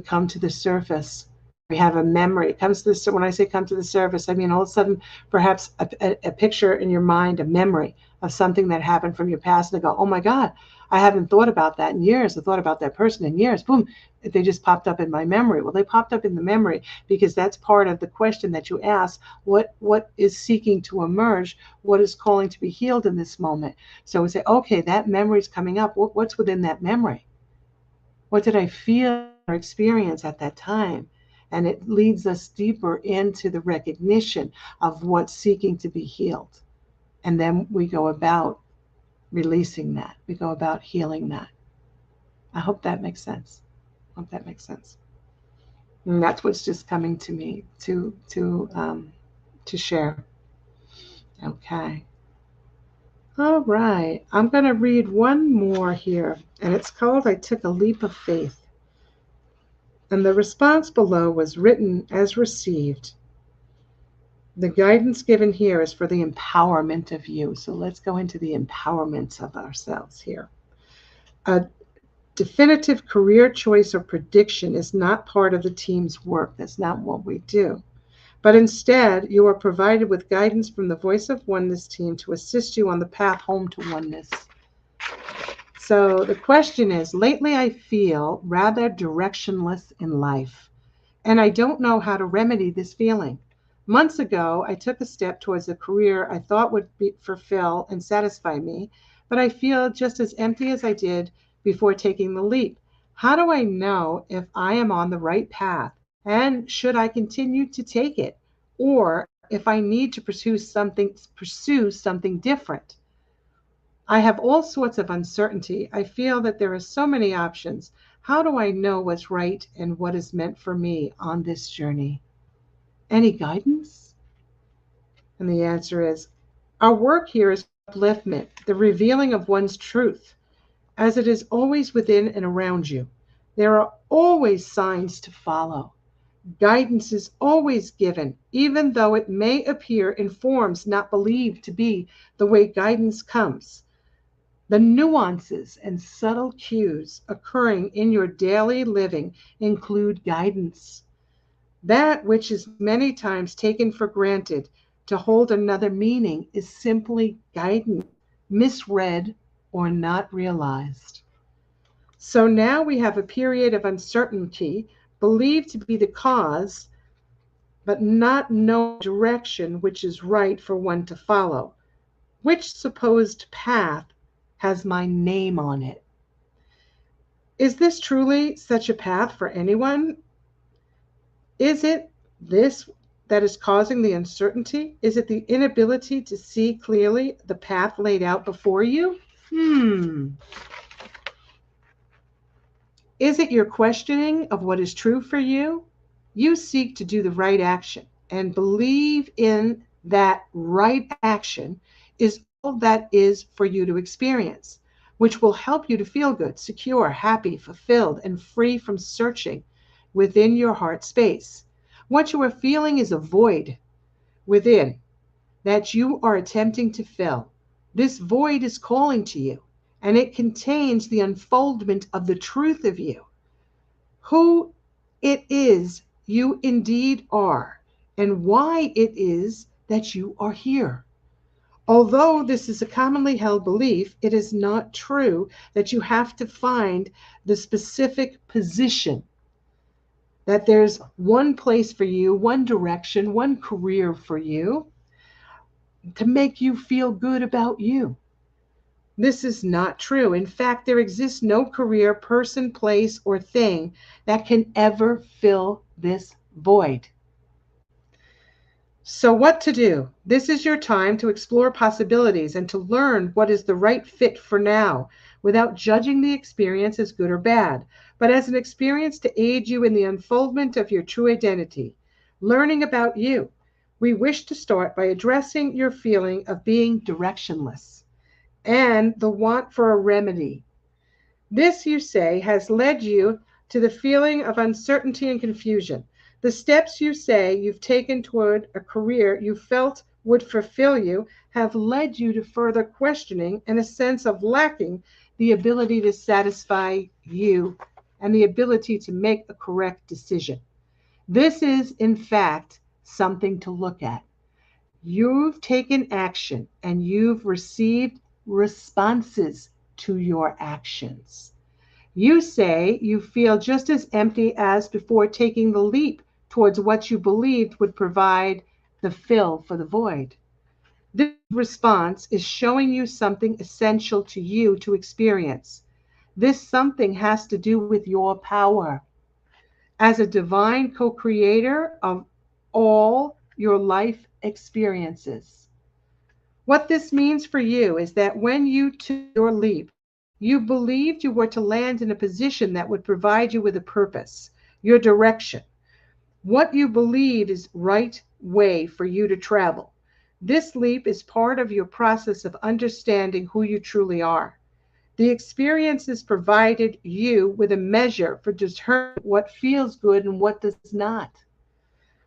come to the surface. We have a memory. It comes to this. When I say come to the surface, I mean all of a sudden, perhaps a picture in your mind, a memory of something that happened from your past, and they go, "Oh my God, I haven't thought about that in years. I thought about that person in years." Boom, they just popped up in my memory. Well, they popped up in the memory because that's part of the question that you ask: what is seeking to emerge? What is calling to be healed in this moment? So we say, okay, that memory is coming up. What's within that memory? What did I feel or experience at that time? And it leads us deeper into the recognition of what's seeking to be healed. And then we go about releasing that. We go about healing that. I hope that makes sense. I hope that makes sense. And that's what's just coming to me to share. Okay. All right. I'm going to read one more here, and it's called I Took a Leap of Faith. And the response below was written as received. The guidance given here is for the empowerment of you. So let's go into the empowerment of ourselves here. A definitive career choice or prediction is not part of the team's work. That's not what we do. But instead, you are provided with guidance from the Voice of Oneness team to assist you on the path home to oneness. So the question is, lately I feel rather directionless in life, and I don't know how to remedy this feeling. Months ago, I took a step towards a career I thought would fulfill and satisfy me, but I feel just as empty as I did before taking the leap. How do I know if I am on the right path, and should I continue to take it, or if I need to pursue something different? I have all sorts of uncertainty. I feel that there are so many options. How do I know what's right and what is meant for me on this journey? Any guidance? And the answer is, our work here is upliftment, the revealing of one's truth, as it is always within and around you. There are always signs to follow. Guidance is always given, even though it may appear in forms not believed to be the way guidance comes. The nuances and subtle cues occurring in your daily living include guidance. That which is many times taken for granted to hold another meaning is simply guidance, misread or not realized. So now we have a period of uncertainty believed to be the cause, but not no direction which is right for one to follow. Which supposed path has my name on it? Is this truly such a path for anyone? Is it this that is causing the uncertainty? Is it the inability to see clearly the path laid out before you? Is it your questioning of what is true for you? You seek to do the right action and believe in that right action is all that is for you to experience, which will help you to feel good, secure, happy, fulfilled, and free from searching within your heart space. What you are feeling is a void within that you are attempting to fill. This void is calling to you, and it contains the unfoldment of the truth of you, who it is you indeed are, and why it is that you are here. Although this is a commonly held belief, it is not true that you have to find the specific position, that there's one place for you, one direction, one career for you to make you feel good about you. This is not true. In fact, there exists no career, person, place, or thing that can ever fill this void. So, what to do? This is your time to explore possibilities and to learn what is the right fit for now without judging the experience as good or bad, but as an experience to aid you in the unfoldment of your true identity. Learning about you. We wish to start by addressing your feeling of being directionless and the want for a remedy. This, you say, has led you to the feeling of uncertainty and confusion. The steps you say you've taken toward a career you felt would fulfill you have led you to further questioning and a sense of lacking the ability to satisfy you and the ability to make a correct decision. This is, in fact, something to look at. You've taken action and you've received responses to your actions. You say you feel just as empty as before taking the leap towards what you believed would provide the fill for the void. This response is showing you something essential to you to experience. This something has to do with your power as a divine co-creator of all your life experiences. What this means for you is that when you took your leap, you believed you were to land in a position that would provide you with a purpose, your direction, what you believe is right way for you to travel. This leap is part of your process of understanding who you truly are. The experiences provided you with a measure for determining what feels good and what does not.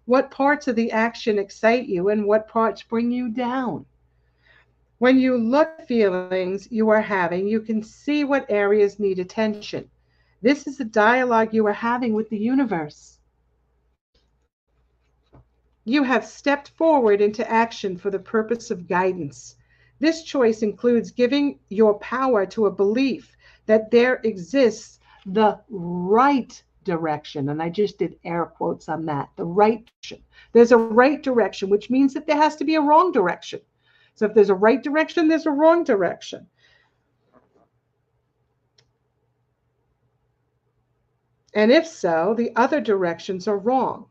What parts of the action excite you and what parts bring you down. When you look at feelings you are having, you can see what areas need attention. This is a dialogue you are having with the universe. You have stepped forward into action for the purpose of guidance. This choice includes giving your power to a belief that there exists the right direction. And I just did air quotes on that, the right direction. There's a right direction, which means that there has to be a wrong direction. So if there's a right direction, there's a wrong direction. And if so, the other directions are wrong.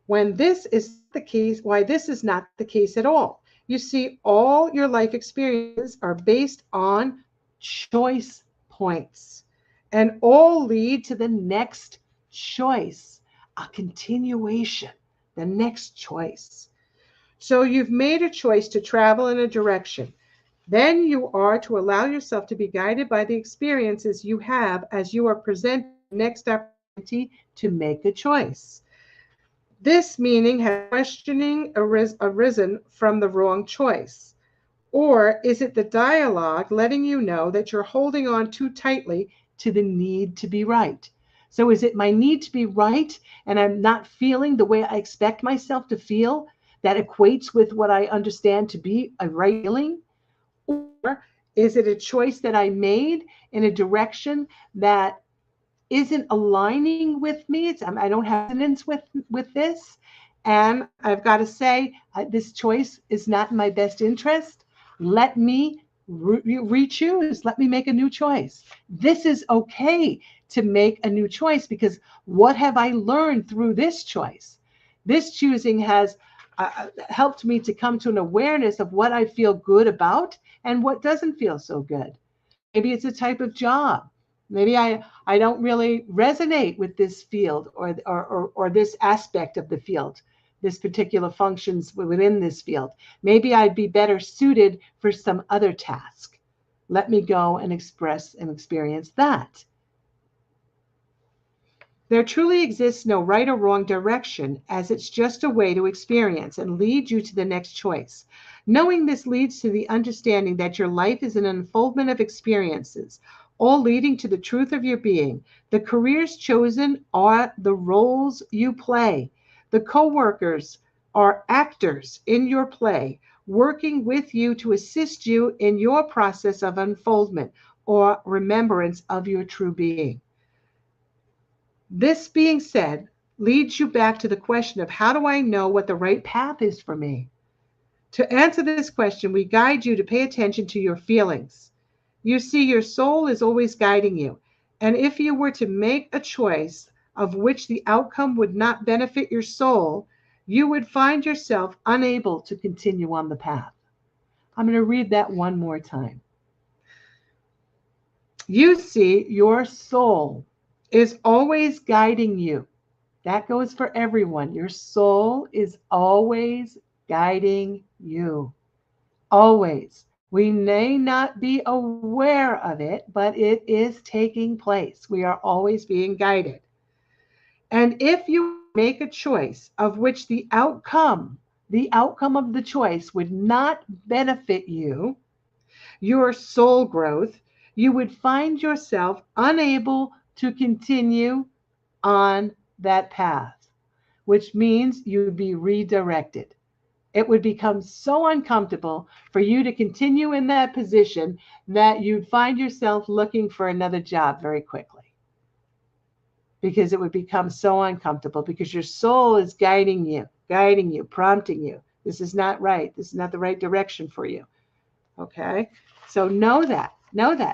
When this is the case, why this is not the case at all. You see, all your life experiences are based on choice points, and all lead to the next choice, a continuation, the next choice. So you've made a choice to travel in a direction. Then you are to allow yourself to be guided by the experiences you have as you are presented the next opportunity to make a choice. This meaning has questioning arisen from the wrong choice? Or is it the dialogue letting you know that you're holding on too tightly to the need to be right? So is it my need to be right and I'm not feeling the way I expect myself to feel that equates with what I understand to be a right feeling? Or is it a choice that I made in a direction that isn't aligning with me? I don't have resonance with this. And I've got to say, this choice is not in my best interest. Let me re-choose. Let me make a new choice. This is okay to make a new choice because what have I learned through this choice? This choosing has helped me to come to an awareness of what I feel good about and what doesn't feel so good. Maybe it's a type of job. Maybe I don't really resonate with this field or this aspect of the field, this particular functions within this field. Maybe I'd be better suited for some other task. Let me go and express and experience that. There truly exists no right or wrong direction, as it's just a way to experience and lead you to the next choice. Knowing this leads to the understanding that your life is an unfoldment of experiences, all leading to the truth of your being. The careers chosen are the roles you play. The co-workers are actors in your play, working with you to assist you in your process of unfoldment or remembrance of your true being. This being said, leads you back to the question of how do I know what the right path is for me? To answer this question, we guide you to pay attention to your feelings. You see, your soul is always guiding you. And if you were to make a choice of which the outcome would not benefit your soul, you would find yourself unable to continue on the path. I'm going to read that one more time. You see, your soul is always guiding you. That goes for everyone. Your soul is always guiding you. Always. We may not be aware of it, but it is taking place. We are always being guided. And if you make a choice of which the outcome of the choice would not benefit you, your soul growth, you would find yourself unable to continue on that path, which means you'd be redirected. It would become so uncomfortable for you to continue in that position that you'd find yourself looking for another job very quickly because it would become so uncomfortable because your soul is guiding you, prompting you. This is not right. This is not the right direction for you. Okay? So know that.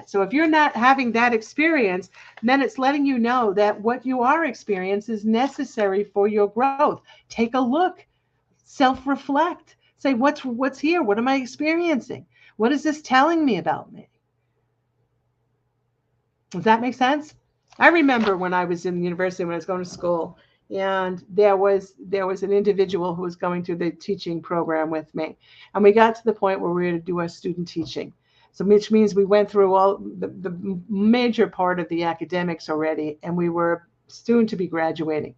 So if you're not having that experience, then it's letting you know that what you are experiencing is necessary for your growth. Take a look, self-reflect, say, what's here? What am I experiencing? What is this telling me about me? Does that make sense? I remember when I was in university, when I was going to school, and there was an individual who was going through the teaching program with me, and we got to the point where we were to do our student teaching. So which means we went through all the major part of the academics already, and we were soon to be graduating.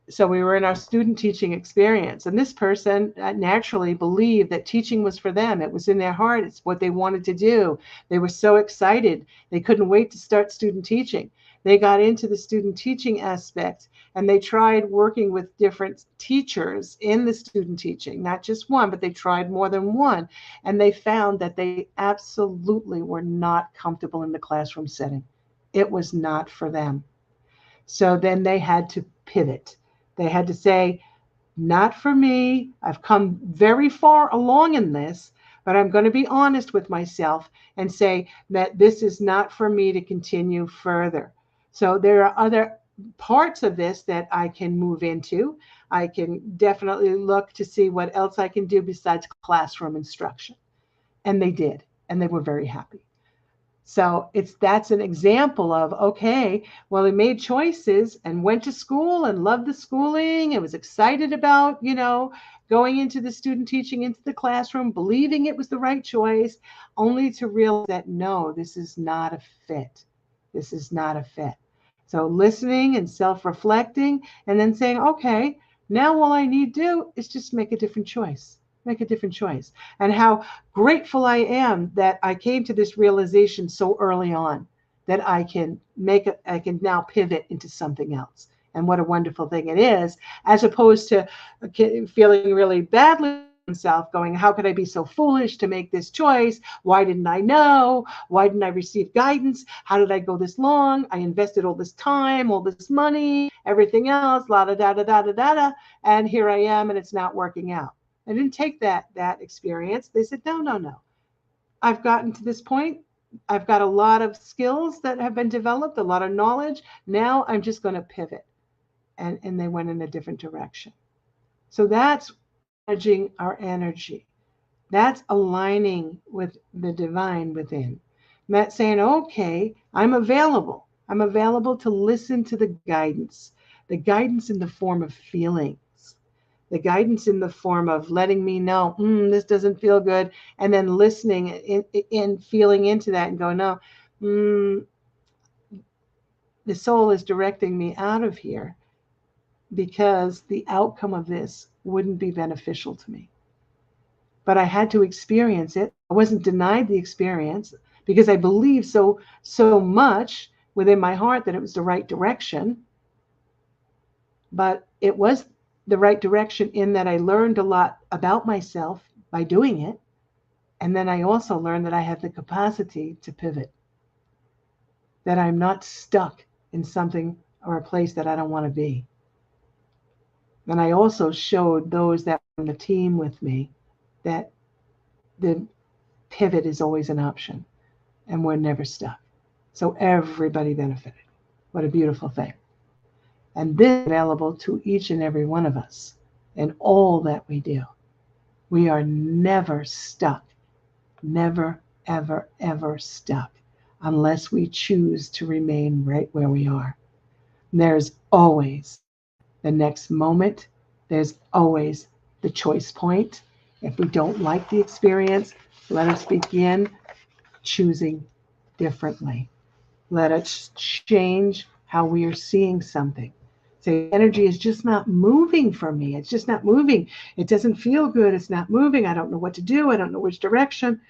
So we were in our student teaching experience, and this person naturally believed that teaching was for them. It was in their heart. It's what they wanted to do. They were so excited. They couldn't wait to start student teaching. They got into the student teaching aspect, and they tried working with different teachers in the student teaching, not just one, but they tried more than one. And they found that they absolutely were not comfortable in the classroom setting. It was not for them. So then they had to pivot. They had to say, not for me. I've come very far along in this, but I'm going to be honest with myself and say that this is not for me to continue further. So there are other parts of this that I can move into. I can definitely look to see what else I can do besides classroom instruction. And they did, and they were very happy. So that's an example of, okay, well, he made choices and went to school and loved the schooling and was excited about, going into the student teaching, into the classroom, believing it was the right choice, only to realize that, no, this is not a fit. This is not a fit. So listening and self-reflecting and then saying, okay, now all I need to do is just make a different choice. Make a different choice. And how grateful I am that I came to this realization so early on that I can now pivot into something else. And what a wonderful thing it is, as opposed to feeling really badly myself, going, how could I be so foolish to make this choice? Why didn't I know? Why didn't I receive guidance? How did I go this long? I invested all this time, all this money, everything else, la da da da da da da, and here I am, and it's not working out. I didn't take that experience. They said, no. I've gotten to this point. I've got a lot of skills that have been developed, a lot of knowledge. Now I'm just going to pivot. And they went in a different direction. So that's managing our energy. That's aligning with the divine within. That's saying, okay, I'm available. I'm available to listen to the guidance in the form of feeling. The guidance in the form of letting me know, this doesn't feel good, and then listening in feeling into that and going, no, the soul is directing me out of here because the outcome of this wouldn't be beneficial to me. But I had to experience it. I wasn't denied the experience because I believed so much within my heart that it was the right direction. But it was the right direction in that I learned a lot about myself by doing it. And then I also learned that I have the capacity to pivot, that I'm not stuck in something or a place that I don't want to be. And I also showed those that were on the team with me that the pivot is always an option and we're never stuck. So everybody benefited. What a beautiful thing. And this is available to each and every one of us in all that we do. We are never stuck, never, ever, ever stuck unless we choose to remain right where we are. And there's always the next moment. There's always the choice point. If we don't like the experience, let us begin choosing differently. Let us change how we are seeing something. Say, energy is just not moving for me. It's just not moving. It doesn't feel good. It's not moving. I don't know what to do. I don't know which direction.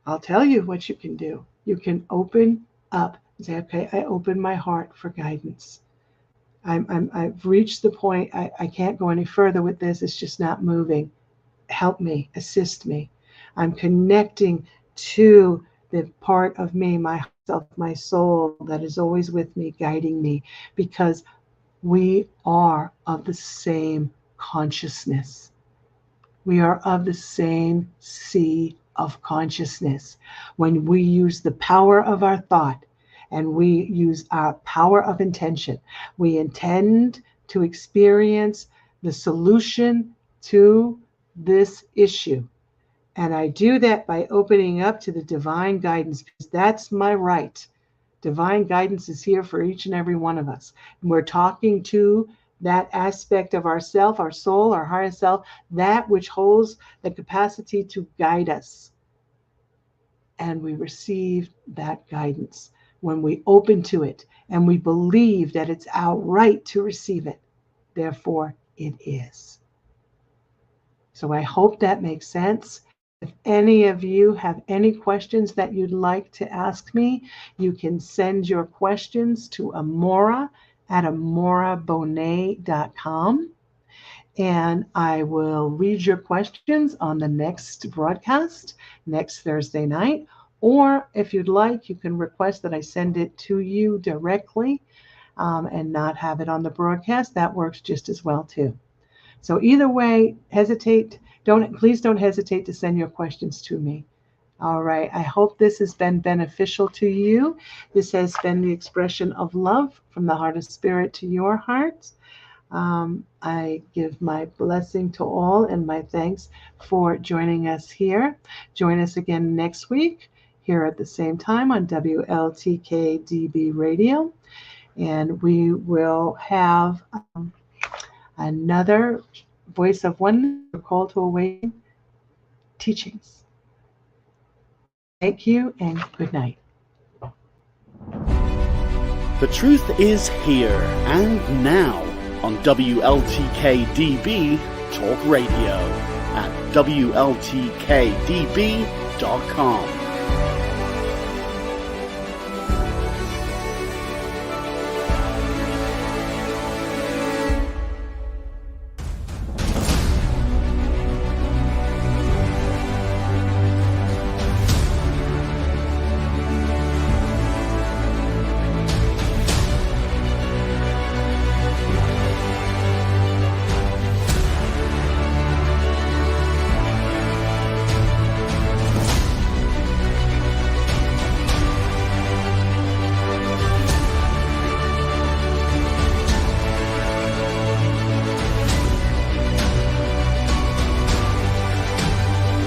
I'll tell you what you can do. You can open up and say, okay, I open my heart for guidance. I've reached the point. I can't go any further with this. It's just not moving. Help me, assist me. I'm connecting to the part of me, myself, my soul that is always with me, guiding me, because we are of the same consciousness. We are of the same sea of consciousness. When we use the power of our thought and we use our power of intention, we intend to experience the solution to this issue. And I do that by opening up to the divine guidance, because that's my right. Divine guidance is here for each and every one of us. And we're talking to that aspect of ourself, our soul, our higher self, that which holds the capacity to guide us. And we receive that guidance when we open to it and we believe that it's our right to receive it. Therefore, it is. So I hope that makes sense. If any of you have any questions that you'd like to ask me, you can send your questions to aumara at aumarabonet.com. And I will read your questions on the next broadcast, next Thursday night. Or if you'd like, you can request that I send it to you directly and not have it on the broadcast. That works just as well, too. So either way, please don't hesitate to send your questions to me. All right. I hope this has been beneficial to you. This has been the expression of love from the heart of spirit to your heart. I give my blessing to all and my thanks for joining us here. Join us again next week here at the same time on WLTK-DB radio. And we will have another Voice of Oneness, Call to Awaken teachings. Thank you and good night. The truth is here and now on WLTK-DB Talk Radio at WLTK-DB.com.